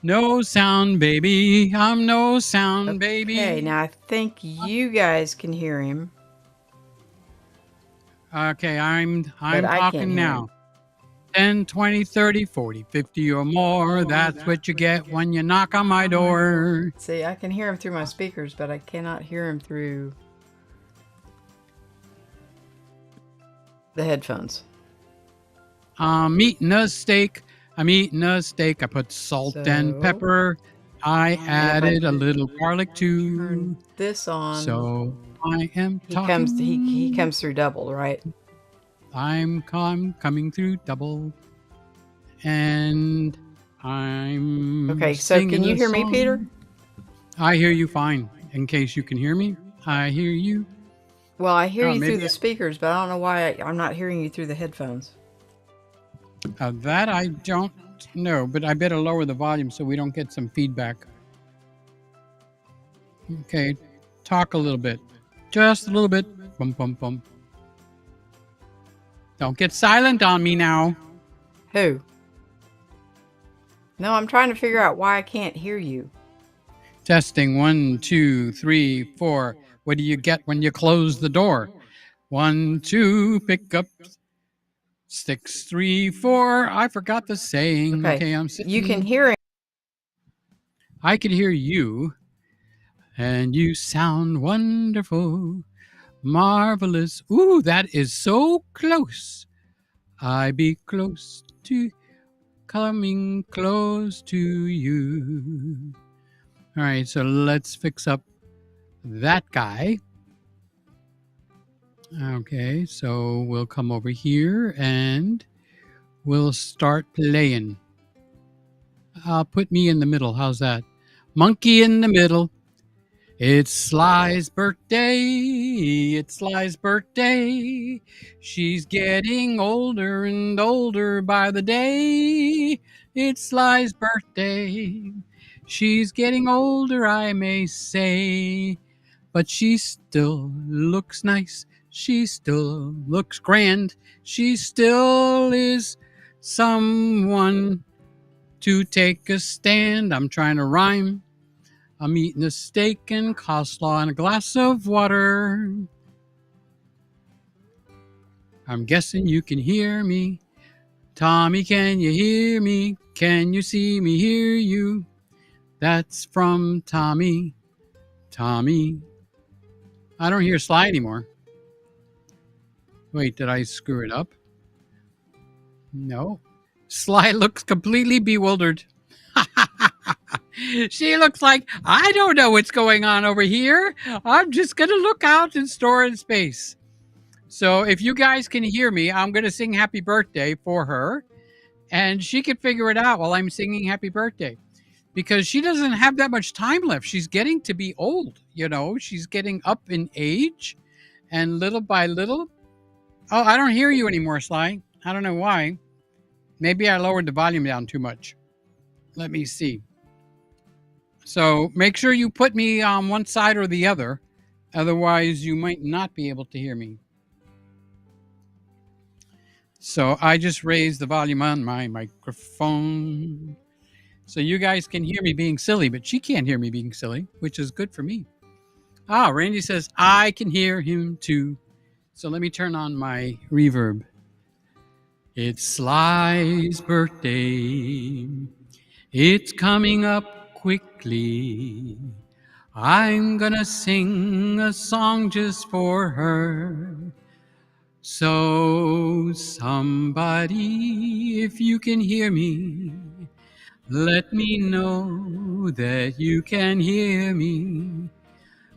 No sound, baby. I'm no sound, baby. Okay, now I think you guys can hear him. Okay, I'm I can't talking hear now. 10, 20, 30, 40, 50 or more. That's what you get when you knock on my door. See, I can hear him through my speakers, but I cannot hear him through the headphones. I'm eating a steak. I'm eating a steak. I put salt and pepper. I added a little garlic too. Turn this on. So I am talking. He comes through double, right? I'm coming through double. And I'm okay, so can you hear me, Peter? I hear you fine. In case you can hear me, I hear you. Well, I hear you through the speakers, but I don't know why I'm not hearing you through the headphones. That I don't know, but I better lower the volume so we don't get some feedback. Okay, talk a little bit. Just a little bit. Bum, bum, bum. Don't get silent on me now. Who? No, I'm trying to figure out why I can't hear you. Testing 1, 2, 3, 4. What do you get when you close the door? 1, 2, pick up sticks. 3, 4. I forgot the saying. Okay. Okay, I'm You can sitting. hear it. I could hear you, and you sound wonderful, marvelous. Ooh, that is so close. I be close to coming close to you. All right, so let's fix up that guy. Okay, so we'll come over here and we'll start playing. Put me in the middle. How's that? Monkey in the middle. It's Sly's birthday. It's Sly's birthday. She's getting older and older by the day. It's Sly's birthday. She's getting older, I may say, but she still looks nice. She still looks grand. She still is someone to take a stand. I'm trying to rhyme. I'm eating a steak and coleslaw and a glass of water. I'm guessing you can hear me. Tommy, can you hear me? Can you see me, hear you? That's from Tommy. Tommy. I don't hear Sly anymore. Wait, did I screw it up? No. Sly looks completely bewildered. She looks like, I don't know what's going on over here. I'm just going to look out and store in space. So if you guys can hear me, I'm going to sing happy birthday for her. And she can figure it out while I'm singing happy birthday. Because she doesn't have that much time left. She's getting to be old, you know. She's getting up in age. And little by little. Oh, I don't hear you anymore, Sly. I don't know why. Maybe I lowered the volume down too much. Let me see. So make sure you put me on one side or the other. Otherwise, you might not be able to hear me. So I just raised the volume on my microphone. So you guys can hear me being silly, but she can't hear me being silly, which is good for me. Ah, Randy says, I can hear him too. So let me turn on my reverb. It's Sly's birthday. It's coming up quickly. I'm gonna sing a song just for her. So somebody, if you can hear me, let me know that you can hear me.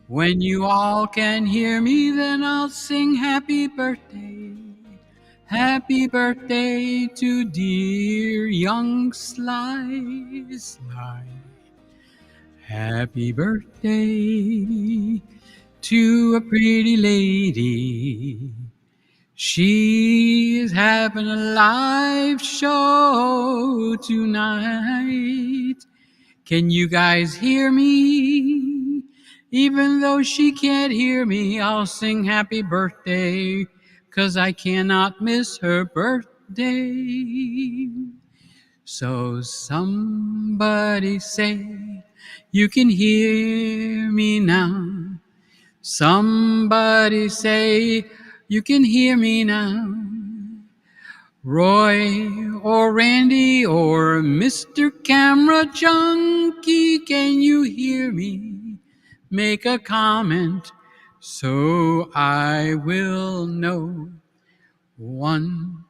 When you all can hear me, then I'll sing happy birthday. Happy birthday to dear young Sly. Sly. Happy birthday to a pretty lady. She is having a live show tonight. Can you guys hear me? Even though she can't hear me, I'll sing happy birthday, 'cause I cannot miss her birthday. So somebody say, you can hear me now. Somebody say, you can hear me now. Roy or Randy or Mr. Camera Junkie, can you hear me? Make a comment so I will know. One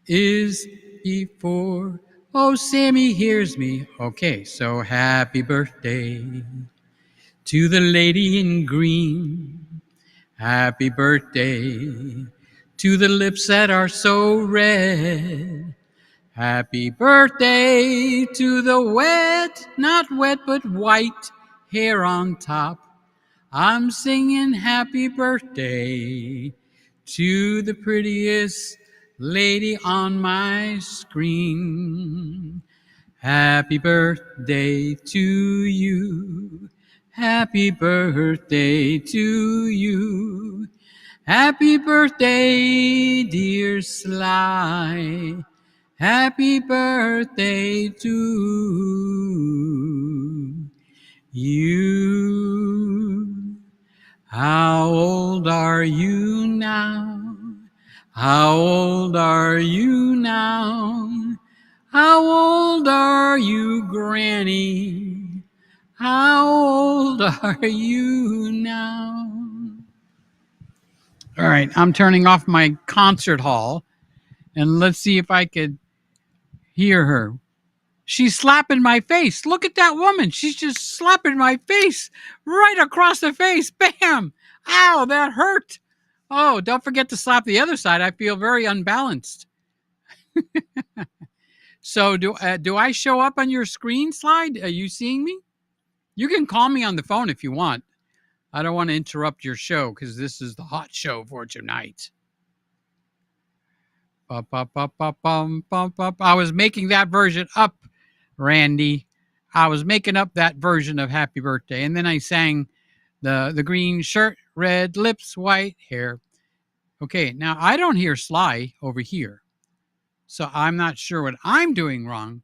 is before. Oh, Sammy hears me. Okay, so happy birthday to the lady in green. Happy birthday to the lips that are so red. Happy birthday to the wet, not wet, but white hair on top. I'm singing happy birthday to the prettiest lady on my screen. Happy birthday to you. Happy birthday to you. Happy birthday, dear Sly. Happy birthday to you. How old are you now? How old are you now? How old are you, Granny? How old are you now? All right, I'm turning off my concert hall and let's see if I could hear her. She's slapping my face. Look at that woman. She's just slapping my face right across the face. Bam! Ow, that hurt. Oh, don't forget to slap the other side. I feel very unbalanced. So do I show up on your screen slide? Are you seeing me? You can call me on the phone if you want. I don't want to interrupt your show because this is the hot show for tonight. I was making that version up, Randy. I was making up that version of Happy Birthday. And then I sang the green shirt, red lips, white hair. Okay, now I don't hear Sly over here. So I'm not sure what I'm doing wrong.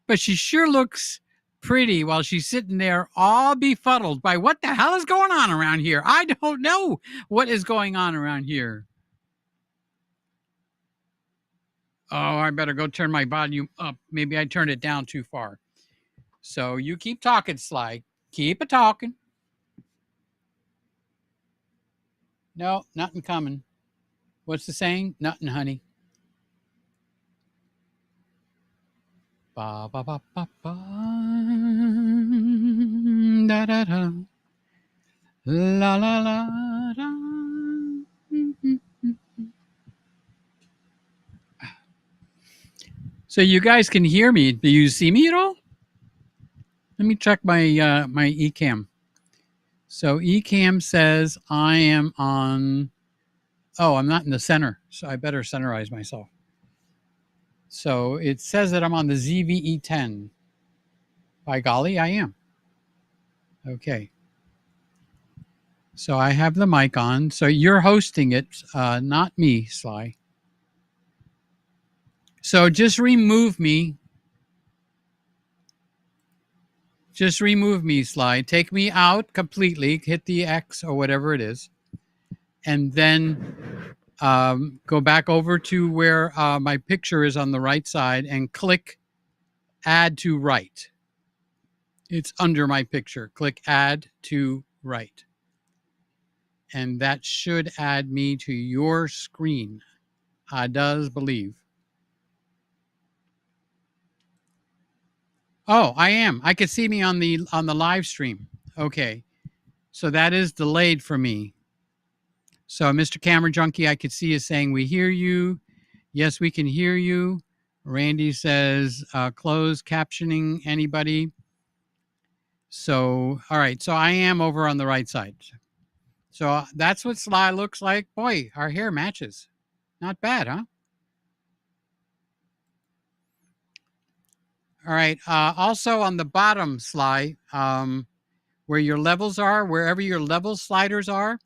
But she sure looks pretty while she's sitting there all befuddled by what the hell is going on around here. I don't know what is going on around here. Oh, I better go turn my volume up. Maybe I turned it down too far. So you keep talking, Sly. Keep it talking. No, nothing coming. What's the saying? Nothing, honey. Ba ba ba ba ba. Da da da. La la la da. So you guys can hear me. Do you see me at all? Let me check my eCam. So eCam says I am on. Oh, I'm not in the center, so I better centerize myself. So it says that I'm on the ZVE10. By golly, I am. Okay. So I have the mic on. So you're hosting it, not me, Sly. So just remove me. Just remove me, Sly. Take me out completely. Hit the X or whatever it is. And then go back over to where my picture is on the right side and click Add to Right. It's under my picture. Click Add to Right. And that should add me to your screen. I does believe. Oh, I am. I could see me on the live stream. Okay. So that is delayed for me. So Mr. Camera Junkie, I could see is saying we hear you. Yes, we can hear you. Randy says close captioning anybody. So all right. So I am over on the right side. So that's what Sly looks like. Boy, our hair matches. Not bad, huh? All right. Also on the bottom, Sly, where your levels are, wherever your level sliders are,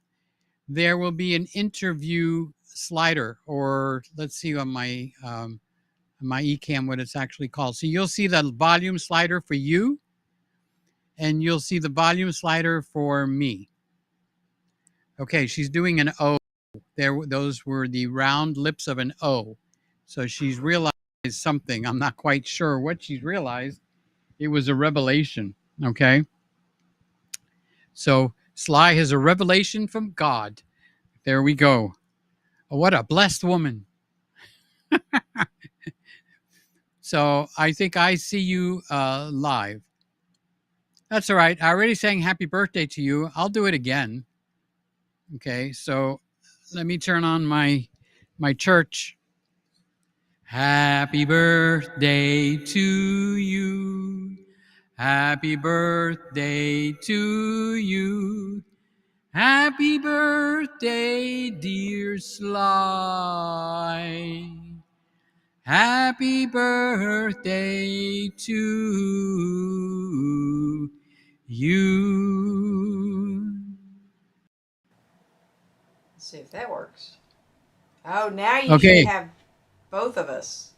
there will be an interview slider, or let's see on my eCam what it's actually called. So you'll see the volume slider for you, and you'll see the volume slider for me. Okay, she's doing an O. There, those were the round lips of an O. So she's realized something. I'm not quite sure what she's realized. It was a revelation. Okay. So Sly has a revelation from God. There we go. Oh, what a blessed woman. So I think I see you live. That's all right. I already sang happy birthday to you. I'll do it again. Okay. So let me turn on my church. Happy birthday to you. Happy birthday to you. Happy birthday, dear Sly. Happy birthday to you. Let's see if that works. Oh, now you should Okay. have both of us.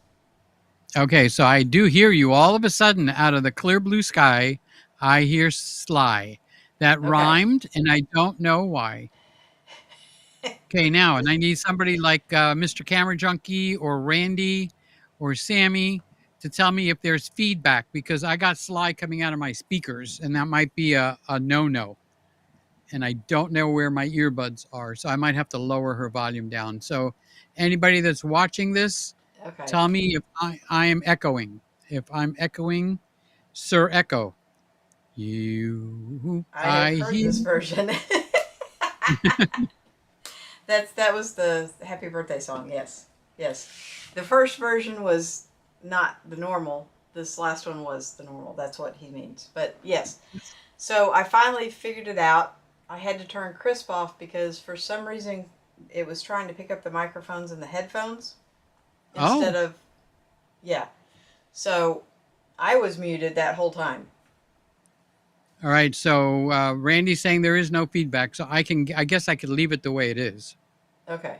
Okay, so I do hear you all of a sudden out of the clear blue sky. I hear Sly. That Okay. rhymed, and I don't know why. Okay, now, and I need somebody like Mr. Camera Junkie or Randy or Sammy to tell me if there's feedback because I got Sly coming out of my speakers, and that might be a no no. And I don't know where my earbuds are, so I might have to lower her volume down. So, anybody that's watching this, Okay. tell me if I am echoing. If I'm echoing, Sir Echo, you I have I heard hear. this version. That was the happy birthday song. Yes. Yes. The first version was not the normal. This last one was the normal. That's what he means. But yes. So I finally figured it out. I had to turn Crisp off because for some reason it was trying to pick up the microphones and the headphones instead Oh, of, yeah. So I was muted that whole time. all right. So Randy's saying there is no feedback, so I can. I guess I could leave it the way it is. Okay.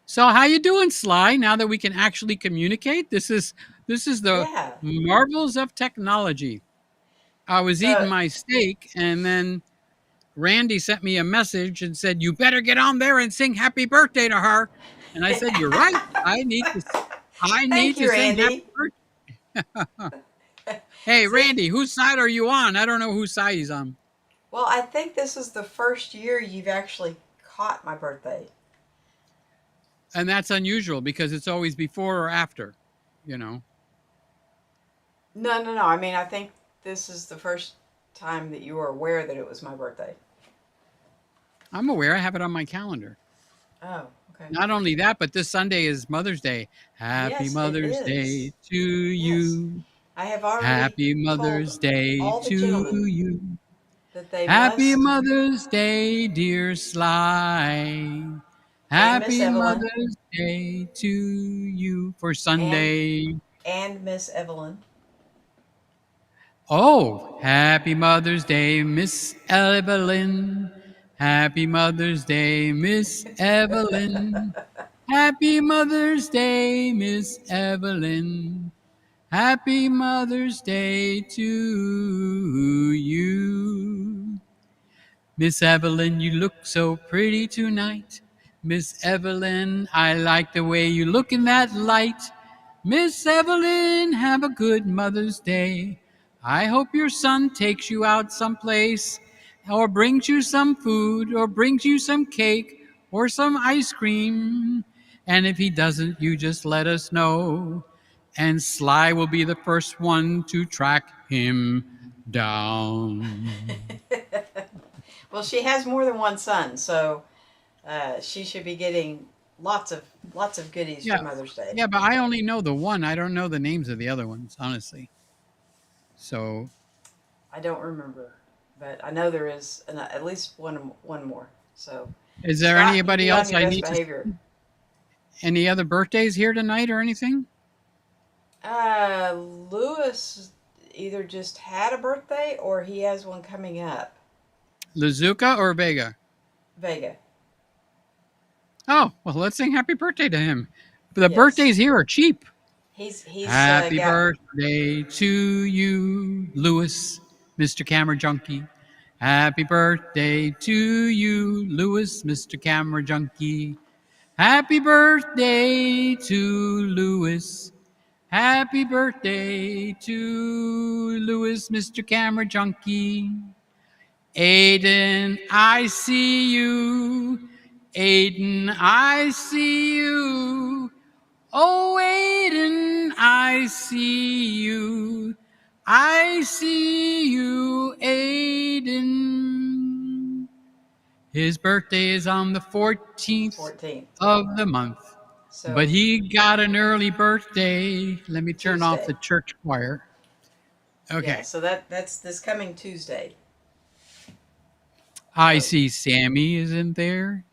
So how you doing, Sly? Now that we can actually communicate, this is the Yeah. marvels of technology. I was eating So my steak, and then Randy sent me a message and said, "You better get on there and sing happy birthday to her." And I said, "You're right. I thank need to you, sing happy Randy. birthday." Hey, See, Randy, whose side are you on? I don't know whose side he's on. well, I think this is the first year you've actually caught my birthday. And that's unusual because it's always before or after, you know. No, no, no. I mean, I think this is the first time that you were aware that it was my birthday. I'm aware I have it on my calendar. Oh, okay. Not only that, but this Sunday is Mother's Day. Happy Yes, it Mother's is. Day to Yes. you. I have already Happy told Mother's Day all the to gentlemen you. that they Happy must, Mother's Day, dear Sly. and Miss Happy Evelyn, Mother's Day to you for and Sunday. Miss Evelyn, Oh, happy Mother's Day, Miss Evelyn. Happy Mother's Day, Miss Evelyn. Happy Mother's Day, Miss Evelyn. Happy Mother's Day to you. Miss Evelyn, you look so pretty tonight. Miss Evelyn, I like the way you look in that light. Miss Evelyn, have a good Mother's Day. I hope your son takes you out someplace, or brings you some food, or brings you some cake, or some ice cream. And if he doesn't, you just let us know. And Sly will be the first one to track him down. well, she has more than one son, so she should be getting lots of goodies Yeah. for Mother's Day. Yeah, but I only know the one. I don't know the names of the other ones, honestly. So, I don't remember, but I know there is at least one more. So, is there Scott, you anybody be on else your I best need to behavior. any other birthdays here tonight or anything? Lewis either just had a birthday or he has one coming up. Lazuka or Vega? Vega. Oh, well, let's sing happy birthday to him. The Yes. birthdays here are cheap. He's Happy got birthday to you, Lewis, Mr. Camera Junkie. Happy birthday to you, Lewis, Mr. Camera Junkie. Happy birthday to Lewis. Happy birthday to Lewis, Mr. Camera Junkie. Aiden, I see you. Aiden, I see you. Oh, Aiden, I see you. I see you, Aiden. His birthday is on the 14th 14th. of the month, but So he got an early birthday. Let me turn off Tuesday. the church choir. Yeah. Okay. So that's this coming Tuesday. I So see Sammy is in there.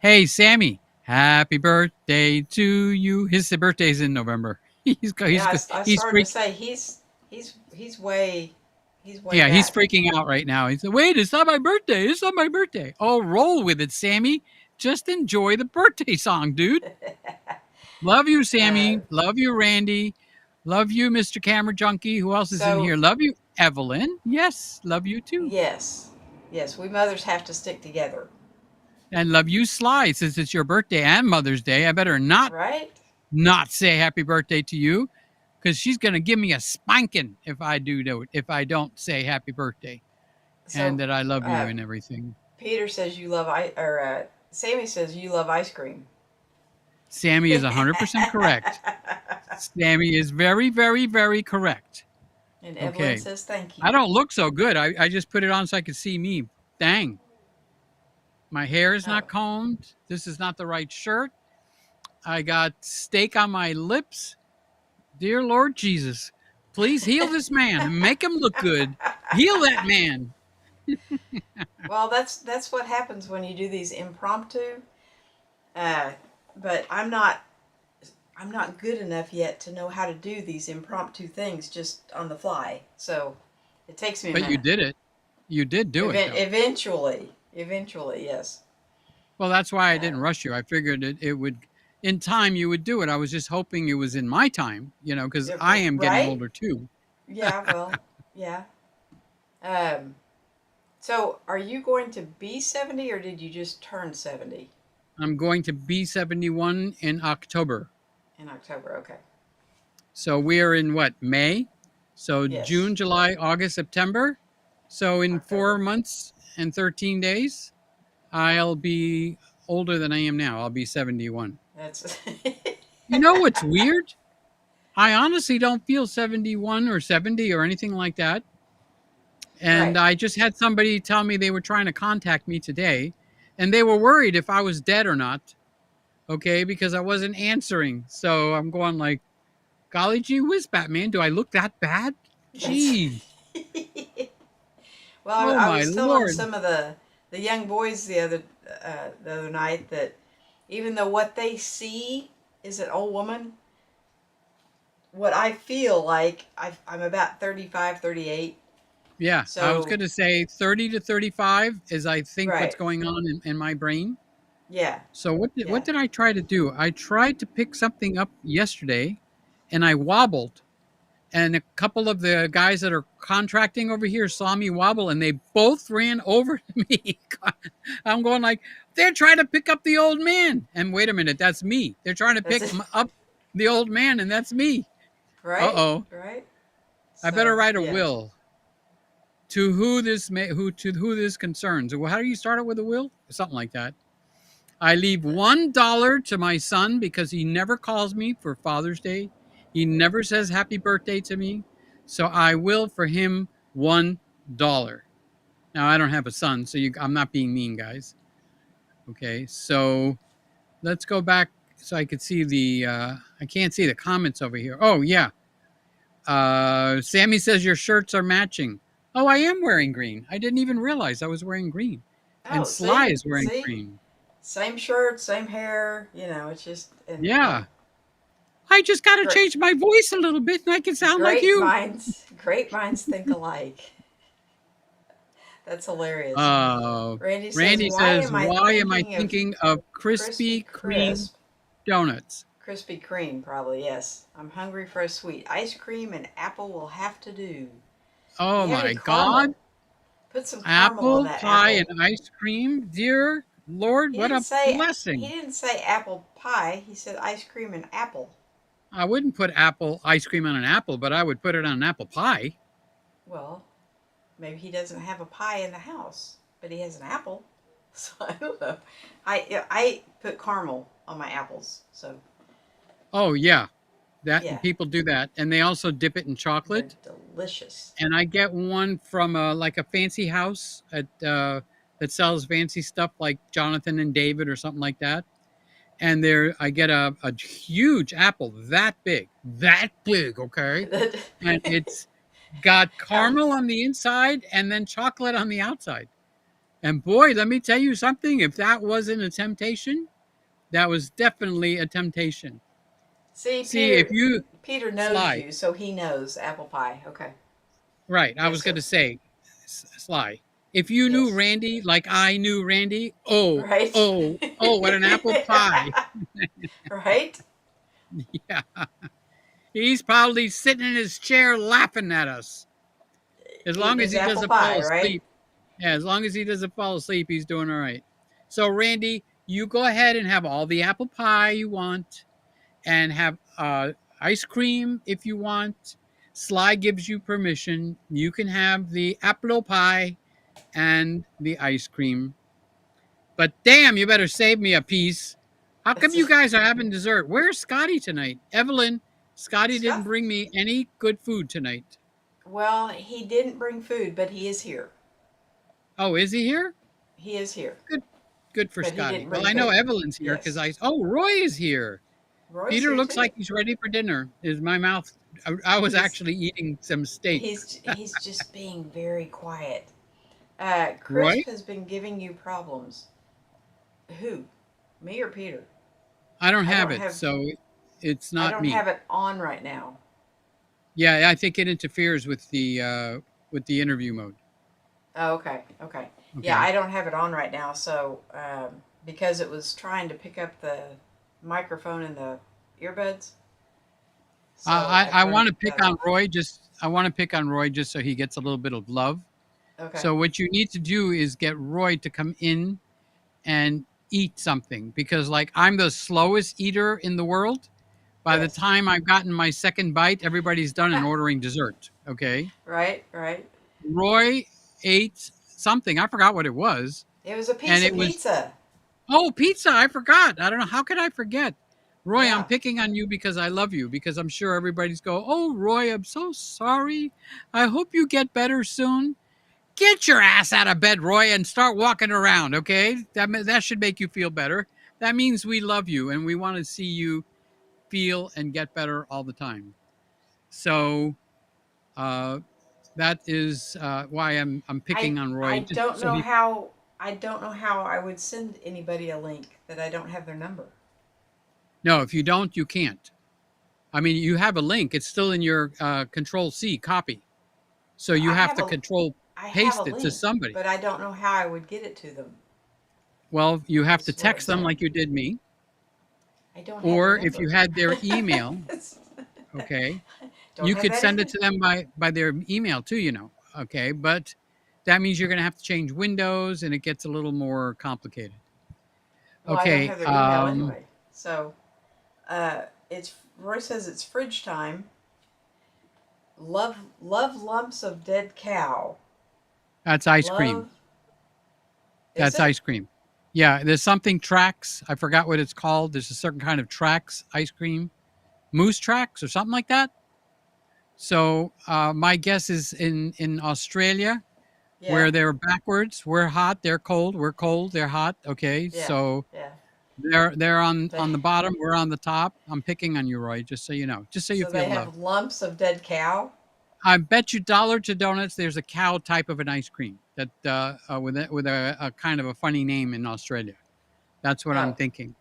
Hey, Sammy, happy birthday to you. His birthday's in November. yeah, I He's started to freaking. say he's way Yeah, he's back. freaking out right now. He said, "Wait, it's not my birthday. It's not my birthday." Oh, roll with it, Sammy. Just enjoy the birthday song, dude. Love you, Uh, Sammy. Love you, Randy. Love you, Mr. Camera Junkie. Who else is in so here? Love you, Evelyn. Yes, love you too. yes, yes, we mothers have to stick together, And love you, Sly. Since it's your birthday and Mother's Day, I better right? not say happy birthday to you, because she's gonna give me a spanking if I if I don't say happy birthday and So that I love you uh, and everything. Peter says you love Sammy says you love ice cream. Sammy is 100% correct. Sammy is very, very, very correct. And Evelyn Okay. says thank I you. don't look so good. I just put it on so I could see me. Dang. My hair is Oh. not combed. This is not the right shirt. I got steak on my lips. Dear Lord Jesus, please heal this man and make him look good. Heal that man. Well, that's what happens when you do these impromptu. Uh, but I'm not good enough yet to know how to do these impromptu things just on the fly. So it takes me a But you minute. did it. You did do it though. Eventually, yes. Well, that's why I Uh, didn't rush you. I figured it would, in time, you would do it. I was just hoping it was in my time, because I am getting right? older too. Yeah. Well, yeah. Um, so are you going to be 70 or did you just turn 70 I'm going to be 71 in October. in October? Okay. So we're in what, May? So Yes. June, July, August, September. So in October. 4 months and 13 days, I'll be older than I am now. I'll be 71. That's You know what's weird? I honestly don't feel 71 or 70 or anything like that. And right. I just had somebody tell me they were trying to contact me today and they were worried if I was dead or not. Okay, because I wasn't answering. So I'm going like, golly gee whiz, Batman, do I look that bad? That's Gee. well. Oh I my was telling lord. some of the young boys the other night that even though what they see is an old woman, what I feel like I'm about 35, 38. Yeah, I was So going to say 30 to 35 is I think what's right. going on in my brain. Yeah. So what Yeah. did I try to do? I tried to pick something up yesterday and I wobbled and a couple of the guys that are contracting over here saw me wobble and they both ran over to me. I'm going like, they're trying to pick up the old man. And wait a minute, that's me. They're trying to That's pick it. up the old man and that's me. Right. Uh-oh. Right. I better So write a yeah. will to who this may who this concerns. Well, how do you start it with a will? Something like that. I leave $1 to my son because he never calls me for Father's Day. He never says happy birthday to me. So I will for him $1. Now I don't have a son, so I'm not being mean, guys. Okay, so let's go back so I could see the. I can't see the comments over here. Oh yeah, Sammy says your shirts are matching. Oh, I am wearing green. I didn't even realize I was wearing green. And Oh, Sly see, is wearing see, green. same shirt, same hair. You know, it's just and Yeah. I just got to great, change my voice a little bit and I can sound like great you. minds, great minds think alike. That's hilarious. Uh, Randy says, Randy "Why says, am I why am I thinking of thinking of Krispy Krispy Kreme Crisp? donuts? Krispy Kreme, probably yes. I'm hungry for a sweet ice cream, and apple will have to do. Do Oh you have any my God. caramel? Put some caramel on Apple that pie apple." and ice cream. Dear Lord, He what didn't a say he blessing. didn't say apple pie. He said ice cream and apple. I wouldn't put apple ice cream on an apple, but I would put it on an apple pie. Well, maybe he doesn't have a pie in the house, but he has an apple. So I don't know. I put caramel on my apples. So Oh, yeah. That yeah, people do that. And they also dip it in they're chocolate. delicious. And I get one from like a fancy house that sells fancy stuff like Jonathan and David or something like that. And there I get a huge apple that big, okay? And it's got How caramel on the inside and then chocolate on the outside. And boy, let me tell you something, if that wasn't a temptation, that was definitely a temptation. see See, if you Peter knows Sly, you, so he knows apple pie. Okay. right, I Yes, was going sir. to say, Sly, if you knew Yes. Randy like I knew Randy, oh, Right. oh, oh, what an apple pie. Right. Yeah. He's probably sitting in his chair laughing at us. As Eating long as his he apple doesn't fall pie, right? asleep. Yeah, as long as he doesn't fall asleep, he's doing all right. So, Randy, you go ahead and have all the apple pie you want and have ice cream if you want. Sly gives you permission. You can have the apple pie and the ice cream. But damn, you better save me a piece. How come you guys are having dessert? Where's Scotty tonight? Evelyn, Scotty didn't Scott. bring me any good food tonight. Well, he didn't bring food, but he is here. Oh, is he here? He is here, Good, good for but he Scotty. didn't Well, bring I know food. Evelyn's here because Yes, I. Oh, Roy is here. Roy's Peter here looks too. like he's ready for dinner. Is my mouth? I was He's actually eating some steak. he's just being very quiet. Roy, Crisp has been giving you problems. Who? Me or Peter? I don't I have don't it, have so it's I not don't me. have it on right now. Yeah, I think it interferes with the interview mode. Oh, okay, okay. Yeah, Okay. I don't have it on right now, so because it was trying to pick up the microphone and the earbuds, so I I turned want to pick that on off. Roy. Just I want to pick on Roy just so he gets a little bit of love. Okay. So what you need to do is get Roy to come in and eat something because like I'm the slowest eater in the world. By the Yes. time I've gotten my second bite, everybody's done and ordering dessert. Okay. Right, right. Roy ate something. I forgot what it was. It was a And piece of it was, pizza. oh, pizza. I forgot. I don't know. How could I forget? Roy, I'm Yeah. picking on you because I love you, because I'm sure everybody's go, oh, Roy, I'm so sorry. I hope you get better soon. Get your ass out of bed, Roy, and start walking around, okay? That should make you feel better. That means we love you and we want to see you feel and get better all the time. So uh, that is why I'm I picking on Roy. I Just don't so know he how I don't know how I would send anybody a link that I don't have their number. no, if you don't, you can't. I mean, you have a link. It's still in your Control C copy, so you I have have to a Control I have a paste it to link, somebody. but I don't know how I would get it to them. Well, you have to Is what I'm text them saying. like you did me, I don't have their or if you number. had their email, okay, Don't you have could that send it either. to them by their email too. Okay, but that means you're going to have to change Windows, and it gets a little more complicated. Well, I don't Okay, have their email anyway. So, it's Roy says it's fridge time. Love lumps of dead cow. that's ice cream. Love, is That's it? ice cream. Yeah, there's something tracks. I forgot what it's called. There's a certain kind of tracks ice cream, moose tracks or something like that. So my guess is in Australia Yeah, where they're backwards. We're hot, they're cold. We're cold, they're hot. Okay, yeah, so yeah. they're They on the bottom. We're on the top. I'm picking on you, Roy. Just so you know, just so you so feel they love. have lumps of dead cow. I bet you dollar to donuts. There's a cow type of an ice cream that with a kind of a funny name in Australia. That's what I'm Oh, thinking.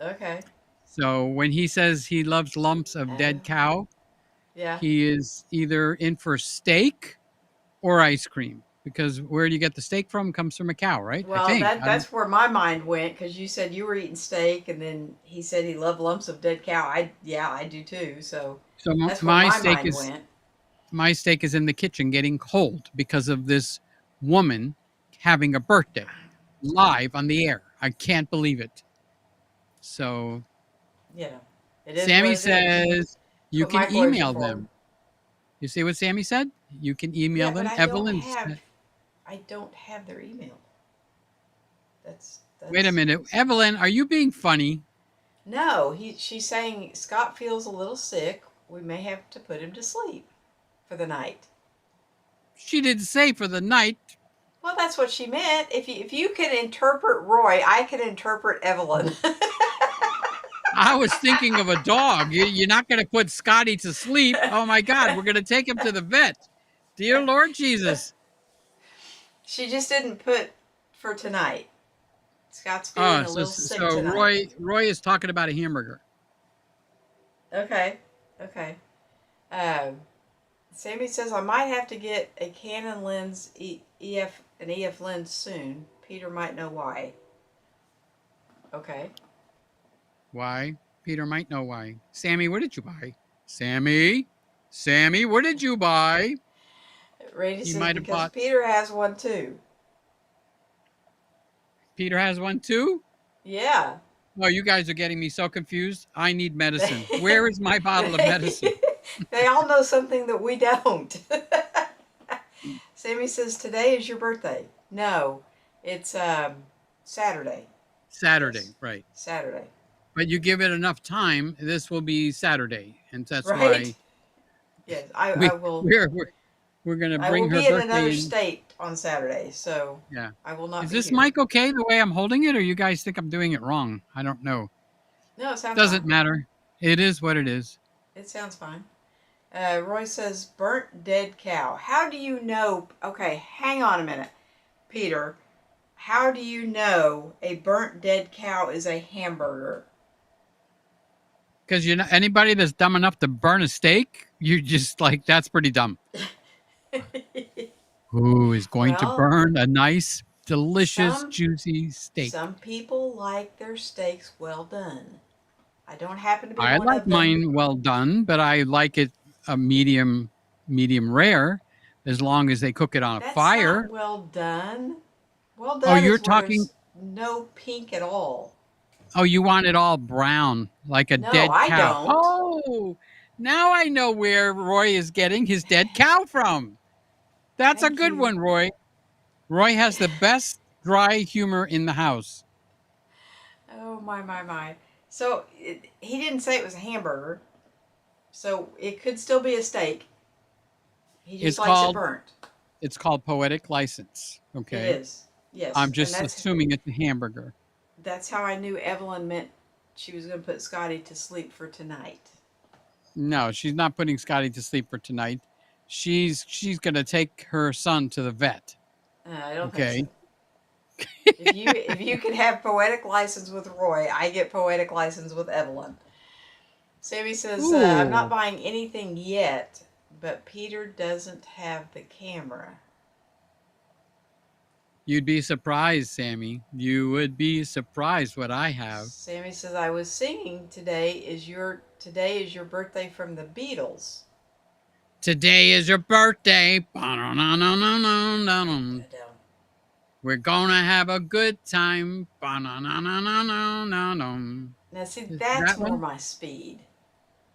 okay. So when he says he loves lumps of Uh, dead cow, yeah. he is either in for steak or ice cream, because where do you get the steak from? Comes from a cow, right? I Well, think. I don't. that's where my mind went because you said you were eating steak, and then he said he loved lumps of dead cow. I do too. So So that's where my mind went. my steak is in the kitchen getting cold because of this woman having a birthday live on the air. I can't believe it. So You know, it is what Sammy it is. says That's you what can microwaves are email for. them. You see what Sammy said? You can email Yeah, but them. Evelyn, I don't have their email. wait a That's minute. Evelyn, are you being funny? no. She's saying Scott feels a little sick. We may have to put him to sleep for the night. She didn't say for the night. Well, that's what she meant. If you can interpret Roy, I can interpret Evelyn. I was thinking of a dog. You're not going to put Scotty to sleep. Oh my God, we're going to take him to the vet. Dear Lord Jesus. She just didn't put for tonight. Scott's feeling Oh, a little sick so tonight. Roy is talking about a hamburger. Okay, okay. Um, Sammy says I might have to get a Canon lens, an EF lens soon. Peter might know why. Okay. Why? Peter might know why. Sammy, what did you buy? Sammy? Sammy, what did you buy? Randy He says might have because bought. Peter has one too. Peter has one too? Yeah. Oh, you guys are getting me so confused. I need medicine. They, Where is my bottle of medicine? they all know something that we don't. Sammy says today is your birthday. No, it's Saturday. Yes, Saturday, right. Saturday. But you give it enough time, this will be Saturday. And that's Right? why Yes, I, we I will. we're we're, we're going to I will bring her be in birthday another in. state on Saturday, so Yeah. I will not Is be this here. mic okay the way I'm holding it, or you guys think I'm doing it wrong? I don't know. No, it sounds Doesn't fine. matter. It is what it is. It sounds fine. Roy says burnt dead cow. How do you know? Okay, hang on a minute, Peter. How do you know a burnt dead cow is a hamburger? Because you know anybody that's dumb enough to burn a steak, you just like that's pretty dumb. Who is going to Well, burn a nice, delicious, some juicy steak? some people like their steaks well done. I don't happen to be I one like of them. mine well done, but I like it a medium rare, as long as they cook it on a That's not fire. well done. Well Oh, done you're is where talking. there's no pink at all. Oh, you want it all brown, like a No, dead I cow. don't. Oh, now I know where Roy is getting his dead cow from. That's a Thank good you. one, Roy. Roy has the best dry humor in the house. Oh my. So he didn't say it was a hamburger, so it could still be a steak. He just It's likes it called burnt. it's called poetic license. It Okay, is. I'm Yes, and just assuming it's a hamburger. that's how I knew Evelyn meant she was going to put Scotty to sleep for tonight. No, she's not putting Scotty to sleep for tonight. She's gonna take her son to the vet. I don't think so. Okay. If you could have poetic license with Roy, I get poetic license with Evelyn. Sammy says I'm not Ooh, buying anything yet, but Peter doesn't have the camera. you'd be surprised, Sammy. You would be surprised what I have. Sammy says I was singing today is your birthday from the Beatles. Today is your birthday. Da-da-dum. We're gonna have a good time. Now see Is that's that more one? my speed.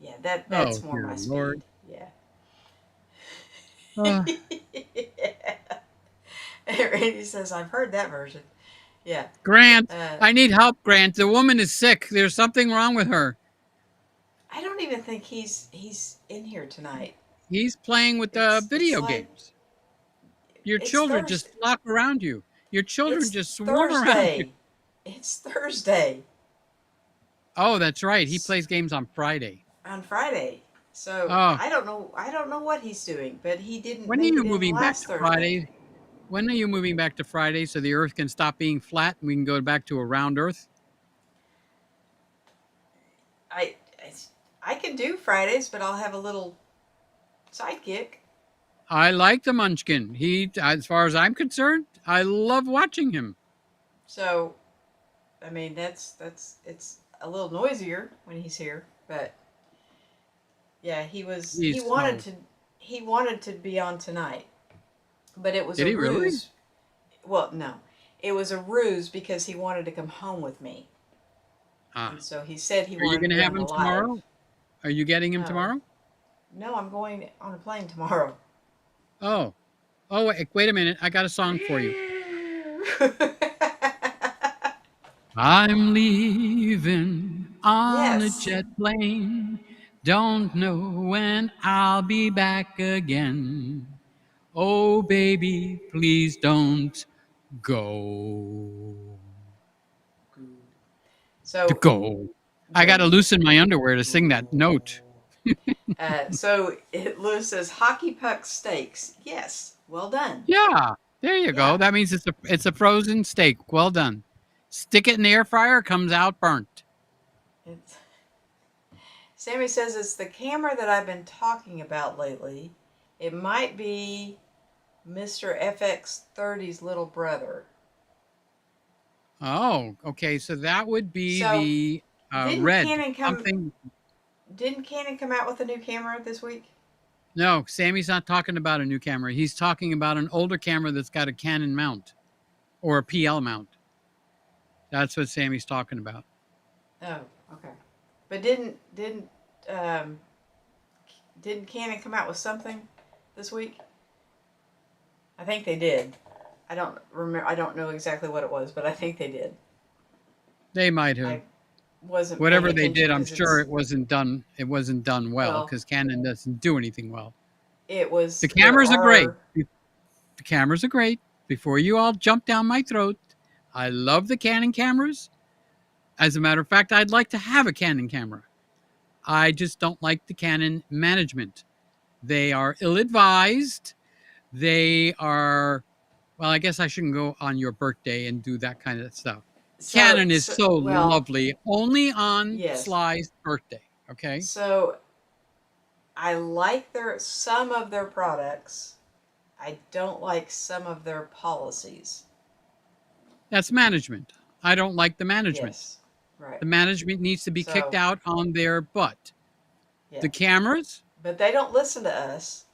Yeah, that's Oh, more dear my Lord. speed. Yeah. Uh, Randy says I've heard that version. Yeah. Grant, Uh, I need help, Grant. The woman is sick. There's something wrong with her. I don't even think he's in here tonight. He's playing with the It's video like games. Your it's children just Thursday. flock around you. Your children It's just swarm around you. Thursday. It's Thursday. Oh, that's right. He It's plays games on Friday. on Friday. So Oh, I don't know. I don't know what he's doing, but he didn't when are make you it in moving back last to Thursday. Friday? When are you moving back to Friday so the Earth can stop being flat and we can go back to a round Earth? I I, I can do Fridays, but I'll have a little sidekick. I like the Munchkin. He, as far as I'm concerned, I love watching him. So I mean that's it's a little noisier when he's here, but yeah, he He's wanted so. to be on tonight, but it was Did a he really? ruse. Well, no, it was a ruse because he wanted to come home with me, Ah, and so he said he are you wanted to going to be have on the him live. tomorrow? Are you getting him No, tomorrow? no, I'm going on a plane tomorrow. Oh, oh, wait a minute. I got a song for you. I'm leaving on a Yes. jet plane. Don't know when I'll be back again. Oh, baby, please don't go. To So go. I got to go loosen my underwear to sing that note. go. Lewis says hockey puck steaks. Yes, well done. Yeah, there you go. Yeah. That means it's a frozen steak. Well done. Stick it in the air fryer, comes out burnt. It's, Sammy says it's the camera that I've been talking about lately. It might be Mr. FX30's little brother. Oh, okay. So that would be So the Didn't Red Canon come? something. Didn't Canon come out with a new camera this week? No, Sammy's not talking about a new camera. He's talking about an older camera that's got a Canon mount or a PL mount. That's what Sammy's talking about. Oh, okay. But um, didn't Canon come out with something this week? I think they did. I don't remember. I don't know exactly what it was, but I think they did. They might have. I wasn't paying Whatever they attention did, I'm because sure it's, it wasn't done. It wasn't done well well, because Canon doesn't do anything well. it The was there cameras are great. are The cameras are great. Before you all jump down my throat, I love the Canon cameras. As a matter of fact, I'd like to have a Canon camera. I just don't like the Canon management. They are ill advised. They are, well, I guess I shouldn't go on your birthday and do that kind of stuff. Canon is so well, lovely only on yes. Sly's birthday. Okay. So I like their some of their products. I don't like some of their policies. That's management. I don't like the management. Yes. Right. The management needs to be kicked So, out on their butt. yeah. The cameras, But they don't listen to us.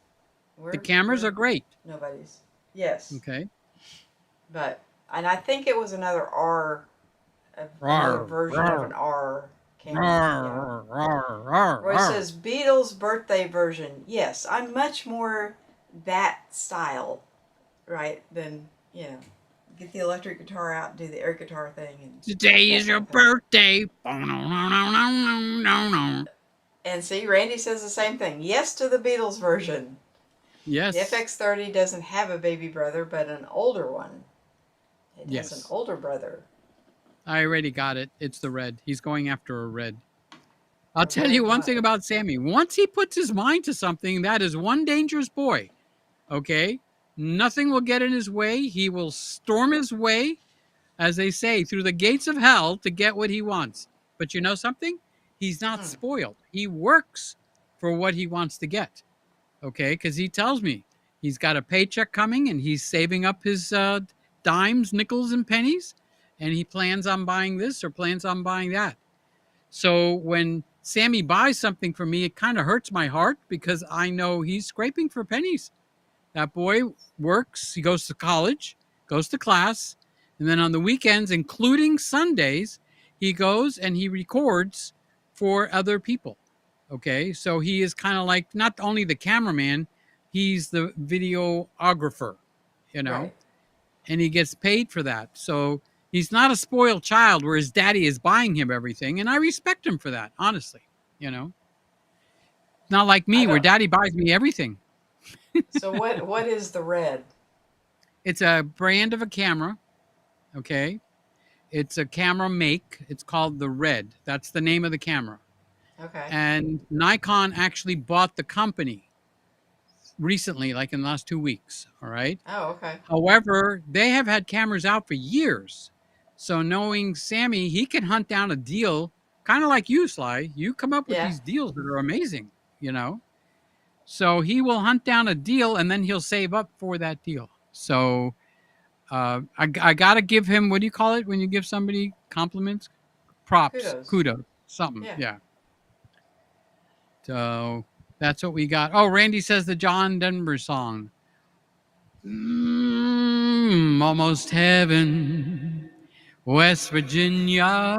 the We're cameras are we're great. nobody's. Yes. Okay. But and I think it was another Rawr, version of an rawr, R camera. Yeah. rawr, rawr, rawr, Roy rawr. says Beatles birthday version. Yes, I'm much more that style, right? Than get the electric guitar out and do the air guitar thing and Today that is kind your of thing. birthday. And see, Randy says the same thing. Yes to the Beatles version. The Yes. FX30 doesn't have a baby brother, but an older one. It has an Yes. older brother. I already got it. It's the red. He's going after a red. I'll A tell you red one thing what? about Sammy. Once he puts his mind to something, that is one dangerous boy. Okay? Nothing will get in his way. He will storm his way, as they say, through the gates of hell to get what he wants. But you know something? He's not Hmm. spoiled. He works for what he wants to get. Okay? Because he tells me he's got a paycheck coming and he's saving up his dimes, nickels, and pennies. And he plans on buying this or plans on buying that. So when Sammy buys something for me, it kind of hurts my heart because I know he's scraping for pennies. That boy works, he goes to college, goes to class, and then on the weekends, including Sundays, he goes and he records for other people. Okay, so he is kind of like not only the cameraman, he's the videographer, you know, Right. and he gets paid for that. So he's not a spoiled child where his daddy is buying him everything, and I respect him for that, honestly, you know. Not like I me where don't. daddy buys me everything. So what is the red? It's a brand of a camera. Okay. It's a camera make. It's called the Red. That's the name of the camera. Okay. And Nikon actually bought the company recently, like in the last 2 weeks. All right. Oh, okay. However, they have had cameras out for years. So knowing Sammy, he can hunt down a deal, kind of like you, Sly. You come up with Yeah. these deals that are amazing, you know? So he will hunt down a deal and then he'll save up for that deal. So I got to give him, what do you call it when you give somebody compliments? Props, Kudos. kudos, something. Yeah. Yeah. So that's what we got. Oh, Randy says the John Denver song. Almost heaven, West Virginia,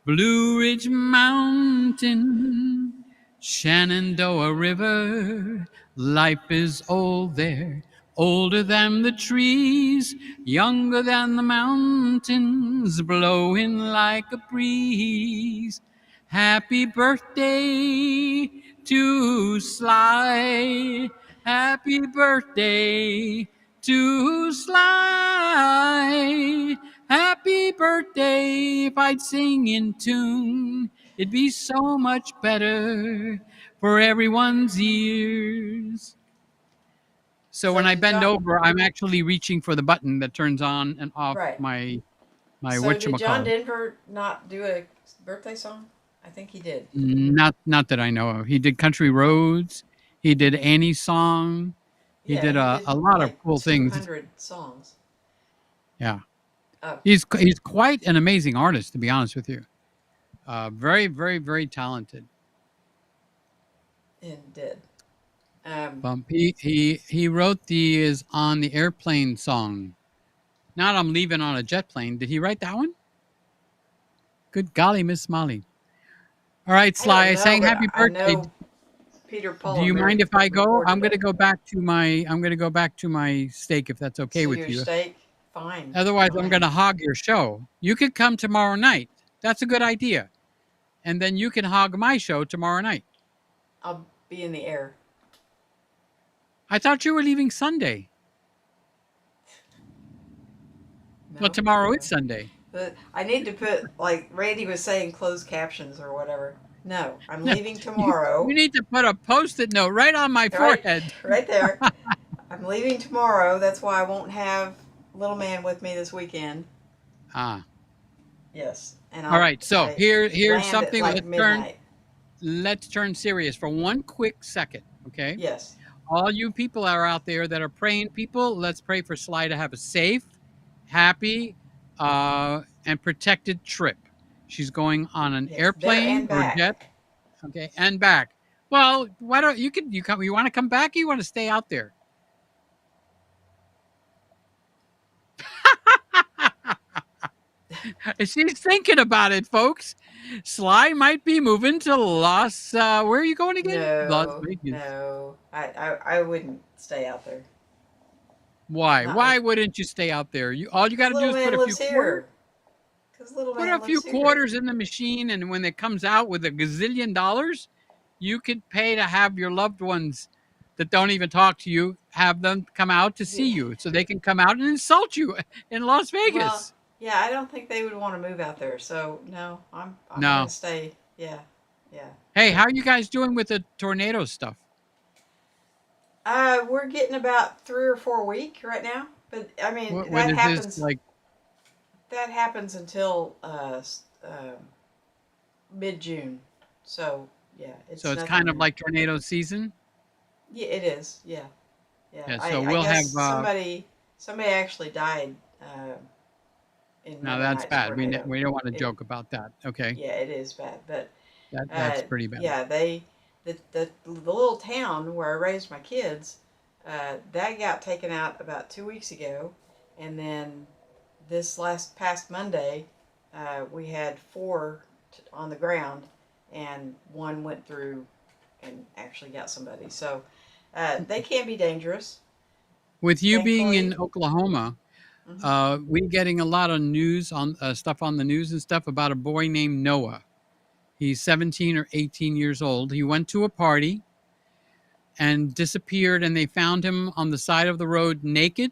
Blue Ridge Mountain, Shenandoah River. Life is old there, older than the trees, younger than the mountains, blowing like a breeze. Happy birthday to Sly. Happy birthday to Sly. Happy birthday. If I'd sing in tune, it'd be so much better for everyone's ears. So So when I did bend John? over, I'm actually reaching for the button that turns on and off Right. my So did John whatchamacallit. Denver not do a birthday song? I think he did. Not that I know of. He did Country Roads. He did Annie's song. He Yeah, did he a did lot of like cool things. 200 songs. Yeah. Oh, He's quite an amazing artist, to be honest with you. Very, very, very talented. And did. He wrote the is on the airplane song. Not I'm leaving on a jet plane. Did he write that one? Good golly, Miss Molly. All right, I don't Sly, I know, sang but happy I birthday. know Peter, Do Paul, and you mind Mary if I go? recorded it. I'm gonna go back to my steak if that's okay So with your you. steak, fine, Otherwise, I'm fine. gonna hog your show. You could come tomorrow night. That's a good idea. And then you can hog my show tomorrow night. I'll be in the air. I thought you were leaving Sunday. Well, No, tomorrow is no. Sunday. But I need to put, like Randy was saying, closed captions or whatever. No, I'm No, leaving you tomorrow. need to put a post-it note right on my Right, forehead. right there. I'm leaving tomorrow. That's why I won't have little man with me this weekend. Ah, Yes, and all I'll right. So I here's land at something. like midnight. Let's turn serious for one quick second. Okay. Yes, All you people are out there that are praying people, let's pray for Sly to have a safe, happy, and protected trip. She's going on an yes, there airplane and or back. jet, okay, and back. Well, why don't you come? You want to come back? Or you want to stay out there? She's thinking about it, folks. Sly might be moving to Las. Where are you going again? Las No, Vegas. no, I wouldn't stay out there. Why? Not with, Why wouldn't you stay out there? You all you got because to do little is put man a few lives quarters. here. Because little Put a man few lives here. quarters in the machine, and when it comes out with a gazillion dollars, you could pay to have your loved ones that don't even talk to you have them come out to see Yeah. you, so they can come out and insult you in Las Well, Vegas. yeah, I don't think they would want to move out there. So no, I'm gonna No. stay. Yeah, yeah. Hey, I how are you guys doing with the tornado stuff? we're getting about 3 or 4 week right now. But I mean What is this like? that happens until mid June. So yeah, So it's it's kind of nothing. like tornado season. Yeah, it is. Yeah, yeah. Yeah. So I we'll guess have. somebody actually died in Now Monday that's night's bad. tornado. We don't want to It joke about that. Okay. Yeah, it is bad, but That's pretty bad. yeah, the little town where I raised my kids, that got taken out about 2 weeks ago, and then this last past Monday, we had four on the ground, and one went through and actually got somebody. So they can be dangerous. With you being in Thankfully, Oklahoma, hmm we're getting a lot of news on stuff on the news and stuff about a boy named Noah. He's 17 or 18 years old. He went to a party and disappeared, and they found him on the side of the road naked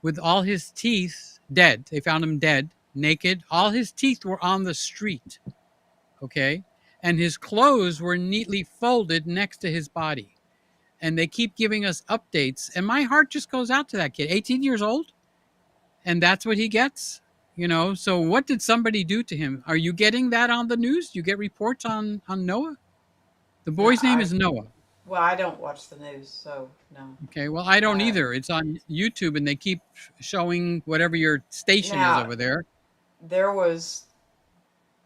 with all his teeth dead. They found him dead, naked. All his teeth were on the street. Okay. And his clothes were neatly folded next to his body. And they keep giving us updates. And my heart just goes out to that kid, 18 years old. And that's what he gets. So what did somebody do to him? Are you getting that on the news? You get reports on Noah? The no, boy's name is Noah. I don't watch the news, so no. Okay, well, I don't Uh, either. It's on YouTube and they keep showing whatever your station is Now over there. there was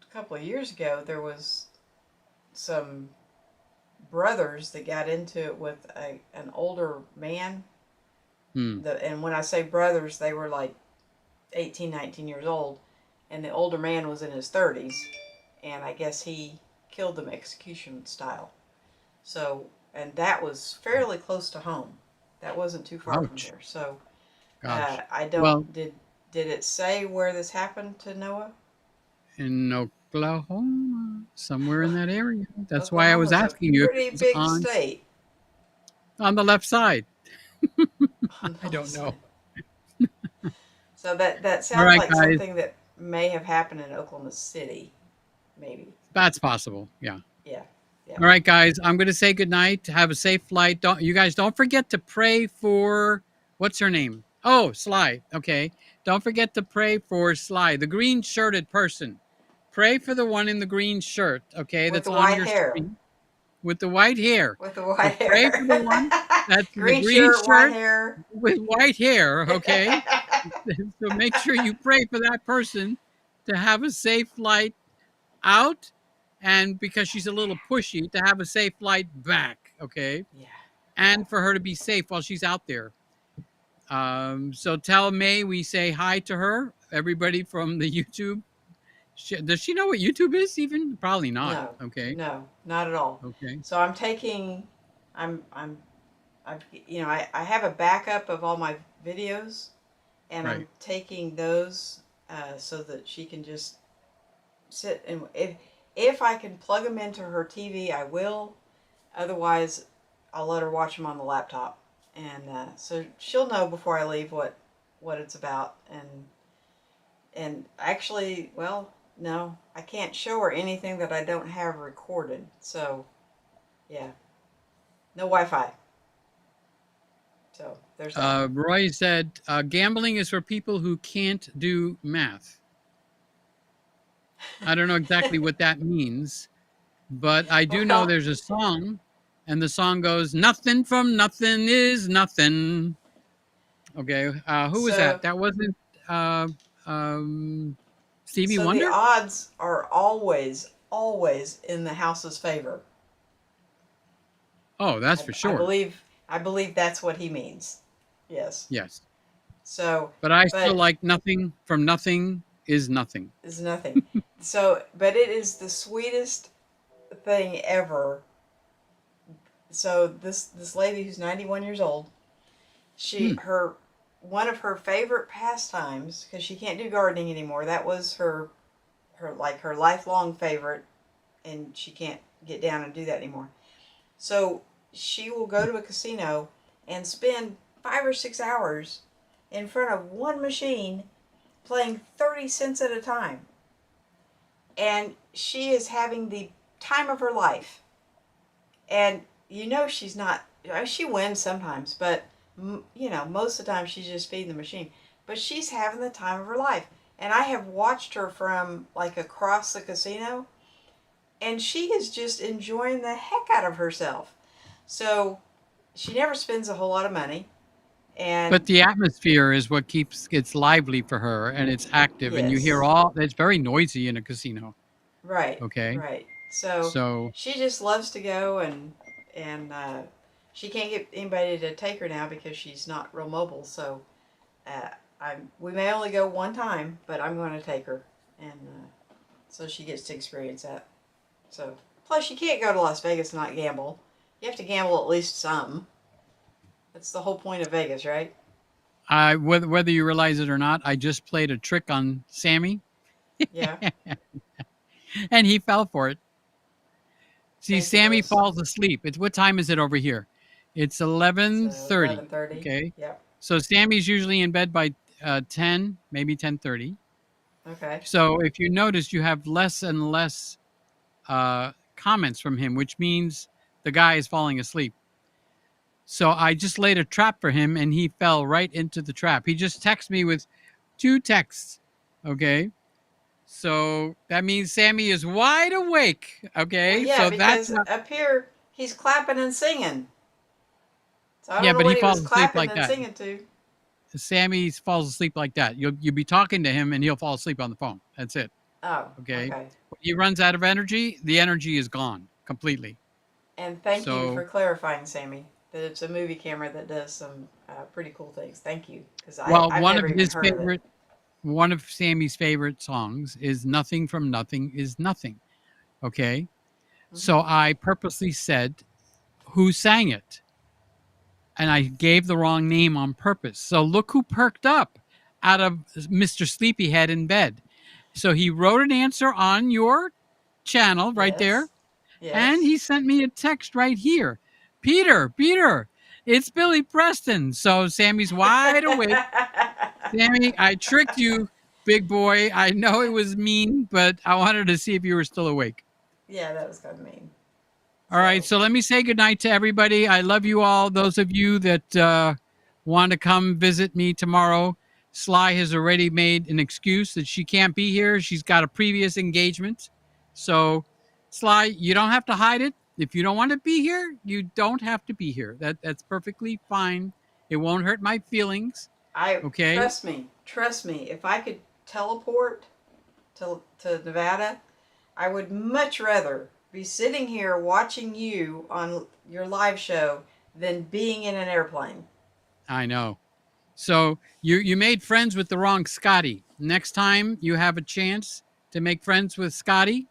a couple of years ago. There was some brothers that got into it with an older man. Hmm. And when I say brothers, they were like 18, 19 years old, and the older man was in his 30s, and I guess he killed them execution style. So, and that was fairly close to home. That wasn't too far from Ouch. there. So, Gosh. I Well, don't did it say where this happened to Noah? in Oklahoma, somewhere in that area. That's why I was Oklahoma's a asking you if it pretty was big state on the left side. on I the don't left know. side. So that All sounds right, like guys. something that may have happened in Oklahoma City, maybe. That's possible. Yeah. Yeah, yeah. All right, guys. I'm going to say goodnight. Have a safe flight. Don't forget to pray for what's her name? Oh, Sly. Okay. Don't forget to pray for Sly, the green shirted person. Pray for the one in the green shirt, okay, With that's the on white your hair. screen with the white hair. With the So white pray for hair. the one that's in the Green green shirt, white shirt hair. with white hair, okay? So make sure you pray for that person to have a safe flight out and because she's a little pushy, to have a safe flight back. Okay, Yeah. Yeah. and for her to be safe while she's out there. So tell May we say hi to her. Everybody from the YouTube. Does she know what YouTube is? Even probably not. No. Okay. No. Not at all. Okay. So I'm taking. I'm. I have a backup of all my videos, and I'm Right. taking those so that she can just sit and if I can plug them into her TV, I will. Otherwise, I'll let her watch them on the laptop, and so she'll know before I leave what it's about. And actually, well, no, I can't show her anything that I don't have recorded. So yeah, no Wi-Fi. So there's that. Roy said gambling is for people who can't do math. I don't know exactly what that means, but I do know Well, there's a song, and the song goes, "Nothing from nothing is nothing." Okay, who was that? so That wasn't uh, um, Stevie so the Wonder. odds are always in the house's favor. Oh, that's I, for I sure. believe I believe that's what he means. Yes. Yes, So, but I still but like nothing from nothing is nothing. is nothing. So, but it is the sweetest thing ever. So this lady who's 91 years old, she Hmm. her one of her favorite pastimes, because she can't do gardening anymore. That was her lifelong favorite, and she can't get down and do that anymore. So she will go to a casino and spend 5 or 6 hours in front of one machine playing 30 cents at a time. And she is having the time of her life. And she's not, she wins sometimes, but most of the time she's just feeding the machine. But she's having the time of her life. And I have watched her from like across the casino, and she is just enjoying the heck out of herself. So she never spends a whole lot of money. But And the atmosphere is what keeps it's lively for her, and it's active, and you hear yes, all. It's very noisy in a casino. right, Okay, right. So so she just loves to go, and she can't get anybody to take her now because she's not real mobile. So uh, we may only go one time, but I'm going to take her, and so she gets to experience that. So plus, you can't go to Las Vegas and not gamble. You have to gamble at least some. That's the whole point of Vegas, right? whether you realize it or not, I just played a trick on Sammy, Yeah. and he fell for it. See, Fancy Sammy those. falls asleep. It's what time is it over here? It's So 11:30. 11:30. Okay, Yep. so Sammy's usually in bed by 10, maybe 10:30. Okay. So if you notice, you have less and less comments from him, which means the guy is falling asleep. So I just laid a trap for him, and he fell right into the trap. He just texted me with two texts. Okay. So that means Sammy is wide awake. Well, Okay. yeah, So that's because not, up here he's clapping and singing. So I don't yeah, know but he what he was falls asleep clapping like and that. singing to. Sammy falls asleep like that. You'll be talking to him and he'll fall asleep on the phone. That's it. Oh, Okay. okay. When he runs out of energy, the energy is gone completely. And thank you for So, clarifying, Sammy, that it's a movie camera that does some pretty cool things. Thank you, because well, I've never even heard of it. one of Sammy's favorite songs is "Nothing from Nothing Is Nothing." Okay. Hmm. So I purposely said who sang it, and I gave the wrong name on purpose. So look who perked up out of Mr. Sleepyhead in bed. So he wrote an answer on your channel right there, Yes. and Yes. he sent me a text right here. Peter, it's Billy Preston. So Sammy's wide awake. Sammy, I tricked you, big boy. I know it was mean, but I wanted to see if you were still awake. Yeah, that was kind of mean. All right, So, so let me say goodnight to everybody. I love you all. Those of you that want to come visit me tomorrow, Sly has already made an excuse that she can't be here. She's got a previous engagement. So, Sly, you don't have to hide it. If you don't want to be here, you don't have to be here. That's perfectly fine. It won't hurt my feelings. I Okay. trust me. If I could teleport to Nevada, I would much rather be sitting here watching you on your live show than being in an airplane. I know. So you made friends with the wrong Scotty. Next time you have a chance to make friends with Scotty,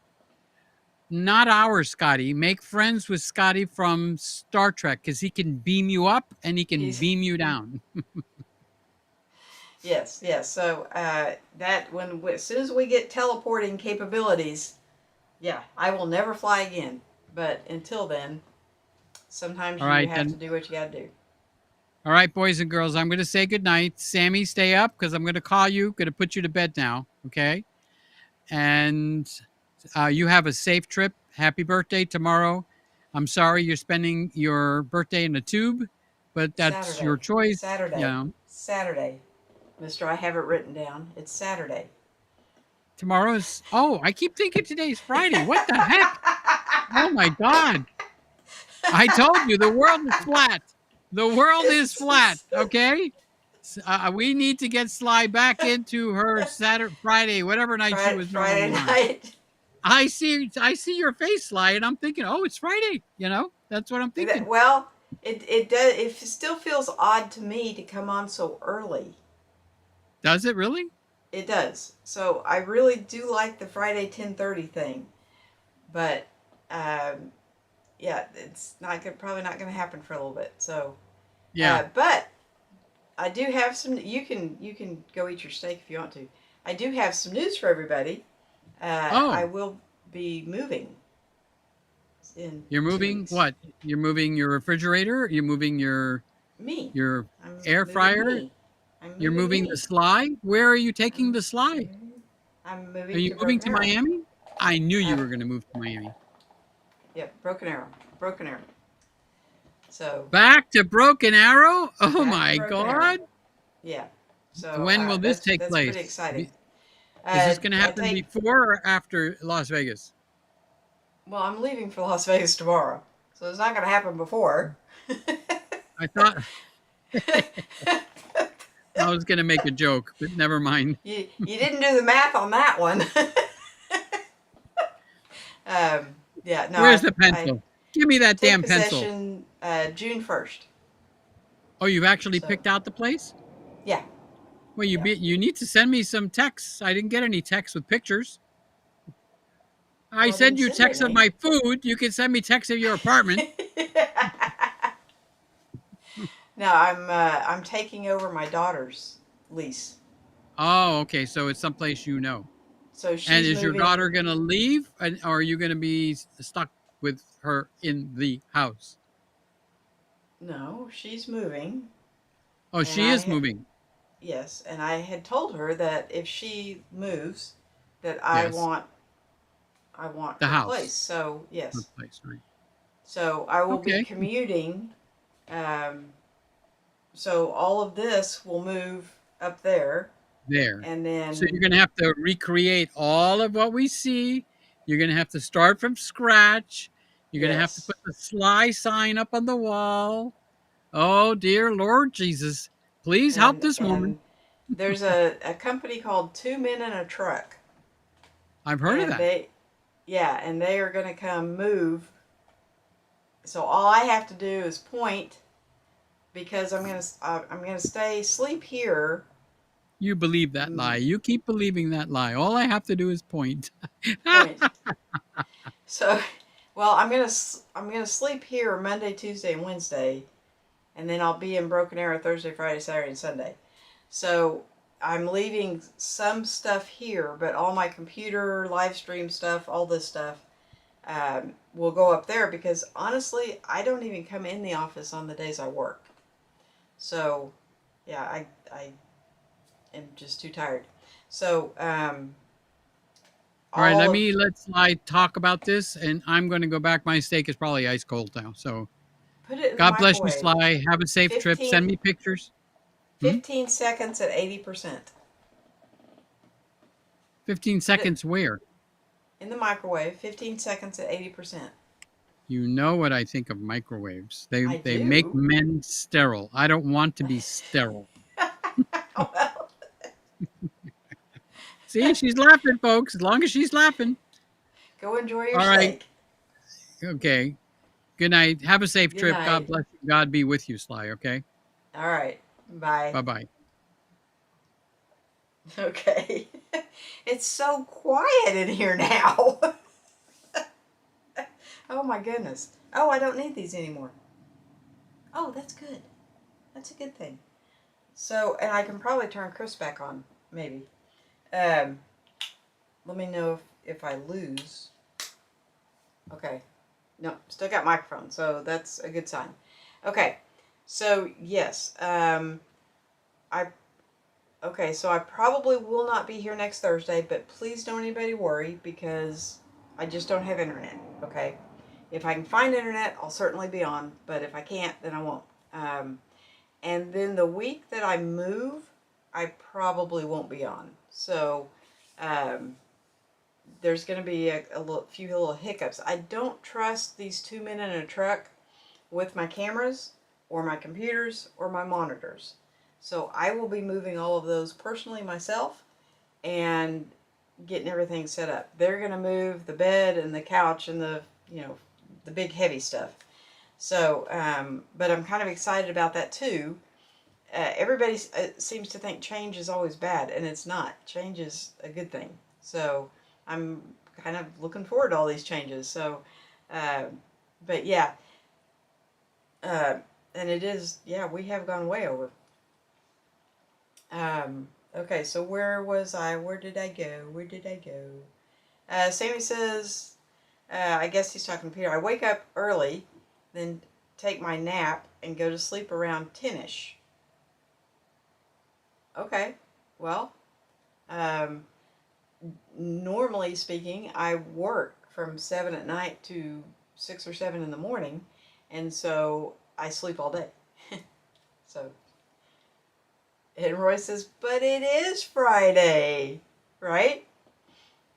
not our Scotty, make friends with Scotty from Star Trek because he can beam you up and he can He's beam you down. yes, yes. So that as soon as we get teleporting capabilities, yeah, I will never fly again. But until then, sometimes All you right, have to then. do what you got to do. All right, boys and girls, I'm going to say goodnight. Sammy, stay up because I'm going to call you, going to put you to bed now. Okay. And you have a safe trip. Happy birthday tomorrow. I'm sorry you're spending your birthday in a tube, but that's your Saturday, choice. You Saturday, know, Saturday, Mister. I have it written down. It's Saturday. tomorrow's, oh, I keep thinking today's Friday. What the heck? Oh my God. I told you the world is flat. The world is flat. Okay. We need to get Sly back into her Saturday, Friday, whatever night she was Friday normally on. night. I see your face, Sly, and I'm thinking, oh, it's Friday. You know, that's what I'm thinking. Well, it does. It still feels odd to me to come on so early. Does it really? It does. So I really do like the Friday 10:30 thing, but um, yeah, it's not good. Probably not going to happen for a little bit. So, Yeah. but I do have some. You can go eat your steak if you want to. I do have some news for everybody. I Oh, will be moving in you're 2 weeks. moving what? You're moving your refrigerator? You're moving Me. your I'm air moving fryer? me. I'm You're moving moving the me. Sly? Where are you taking I'm the Sly? I'm Are moving you to moving Broken to Arrow. Miami? I knew you Uh, were going to move to Miami. yep, Broken Arrow. Broken Arrow. So Back to Broken Arrow? Oh back to my Broken Arrow. God. Yeah. So When will this take that's pretty place? exciting. Is this going to I happen take before or after Las Vegas? well, I'm leaving for Las Vegas tomorrow, so it's not going to happen before. I thought I was going to make a joke, but never mind. You didn't do the math on that one. Yeah, no, Where's the I pencil? Give me that take damn pencil. possession June 1st. Oh, you've actually So picked out the place? yeah, Well, yeah. you need to send me some texts. I didn't get any texts with pictures. I Well, then send you send texts of me my food. You can send me texts of your apartment. any. No, I'm taking over my daughter's lease. Oh, okay. So it's someplace you know. So And she's is your daughter moving. going to leave, or are you going to be stuck with her in the house? No, she's moving, Oh, and she is moving. yes, and I had told her that if she moves, that Yes, I want the her place. house, So her yes, place, right? so I will be Okay, commuting. Um, so all of this will move up there, there. and So then you're going to have to recreate all of what we see. You're going to have to start from scratch. You're going to have to yes, put the Sly sign up on the wall. Oh, dear Lord Jesus. Please help this woman. and there's a company called Two Men in a Truck, I've heard of and that. they are going to come move. So all I have to do is point because I'm gonna sleep here. You believe that lie. Mm, You keep believing that lie. All I have to do is point. point. So, well, I'm gonna sleep here Monday, Tuesday, and Wednesday, and then I'll be in Broken Arrow Thursday, Friday, Saturday, and Sunday. So I'm leaving some stuff here, but all my computer, live stream stuff, all this stuff, will go up there because honestly, I don't even come in the office on the days I work. So, yeah, I am just too tired. So, All right, all of let Sly talk about this, and I'm going to go back. My steak is probably ice cold now. So put it in the God bless you, microwave. Sly. Have a safe trip. Send 15, me pictures. Hmm? 15 seconds at 80%. 15 Put it seconds where? in the microwave. 15 seconds at 80%. You know what I think of microwaves. I They make do. men sterile. I don't want to be sterile. Well, See, she's laughing, folks. As long as she's laughing. Go enjoy your All right. steak. Okay. Good night. Have a safe Good trip. God night. bless you. God be with you, Sly. Okay. All right. Bye. Bye bye. Okay. It's so quiet in here now. Oh my goodness. Oh, I don't need these anymore. Oh, that's good. That's a good thing. So, and I can probably turn Chris back on, maybe. Um, Let me know if I lose. Okay. No, still got microphone, so that's a good sign. Okay. So, yes. I Okay, so I probably will not be here next Thursday, but please don't anybody worry because I just don't have internet, okay? If I can find internet, I'll certainly be on, but if I can't, then I won't. Um, and then the week that I move, I probably won't be on. So um, there's going to be a few little hiccups. I don't trust these 2 men in a truck with my cameras or my computers or my monitors. So I will be moving all of those personally myself and getting everything set up. They're going to move the bed and the couch and the big heavy stuff. So, but I'm kind of excited about that too. Everybody seems to think change is always bad, and it's not. Change is a good thing. So I'm kind of looking forward to all these changes. So, uh, but yeah, uh, and it is, yeah, we have gone way over. Okay, so where was I? Where did I go? Where did I go? Sammy says, I guess he's talking to Peter. I wake up early, then take my nap and go to sleep around 10ish. Okay, well, um, normally speaking, I work from 7 at night to 6 or 7 in the morning, and so I sleep all day. So, and Roy says, but it is Friday, right?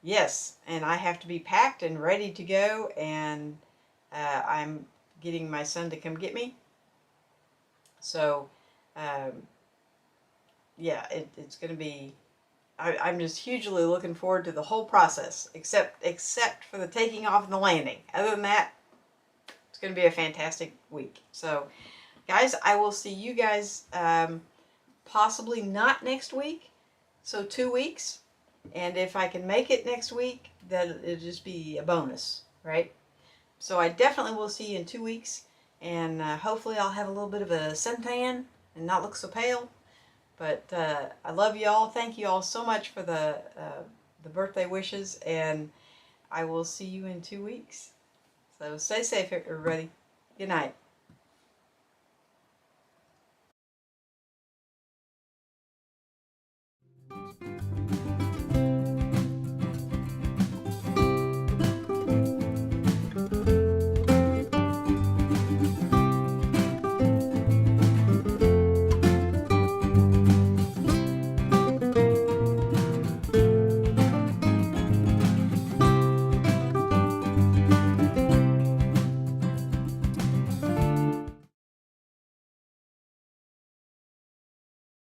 Yes, and I have to be packed and ready to go, and I'm getting my son to come get me. So, um, yeah, it's going to be. I'm just hugely looking forward to the whole process, except for the taking off and the landing. Other than that, it's going to be a fantastic week. So, guys, I will see you guys possibly not next week, so 2 weeks. And if I can make it next week, then it'll just be a bonus, right? So I definitely will see you in 2 weeks, and hopefully I'll have a little bit of a suntan and not look so pale. But I love you all. Thank you all so much for the birthday wishes, and I will see you in 2 weeks. So stay safe, everybody. Good night.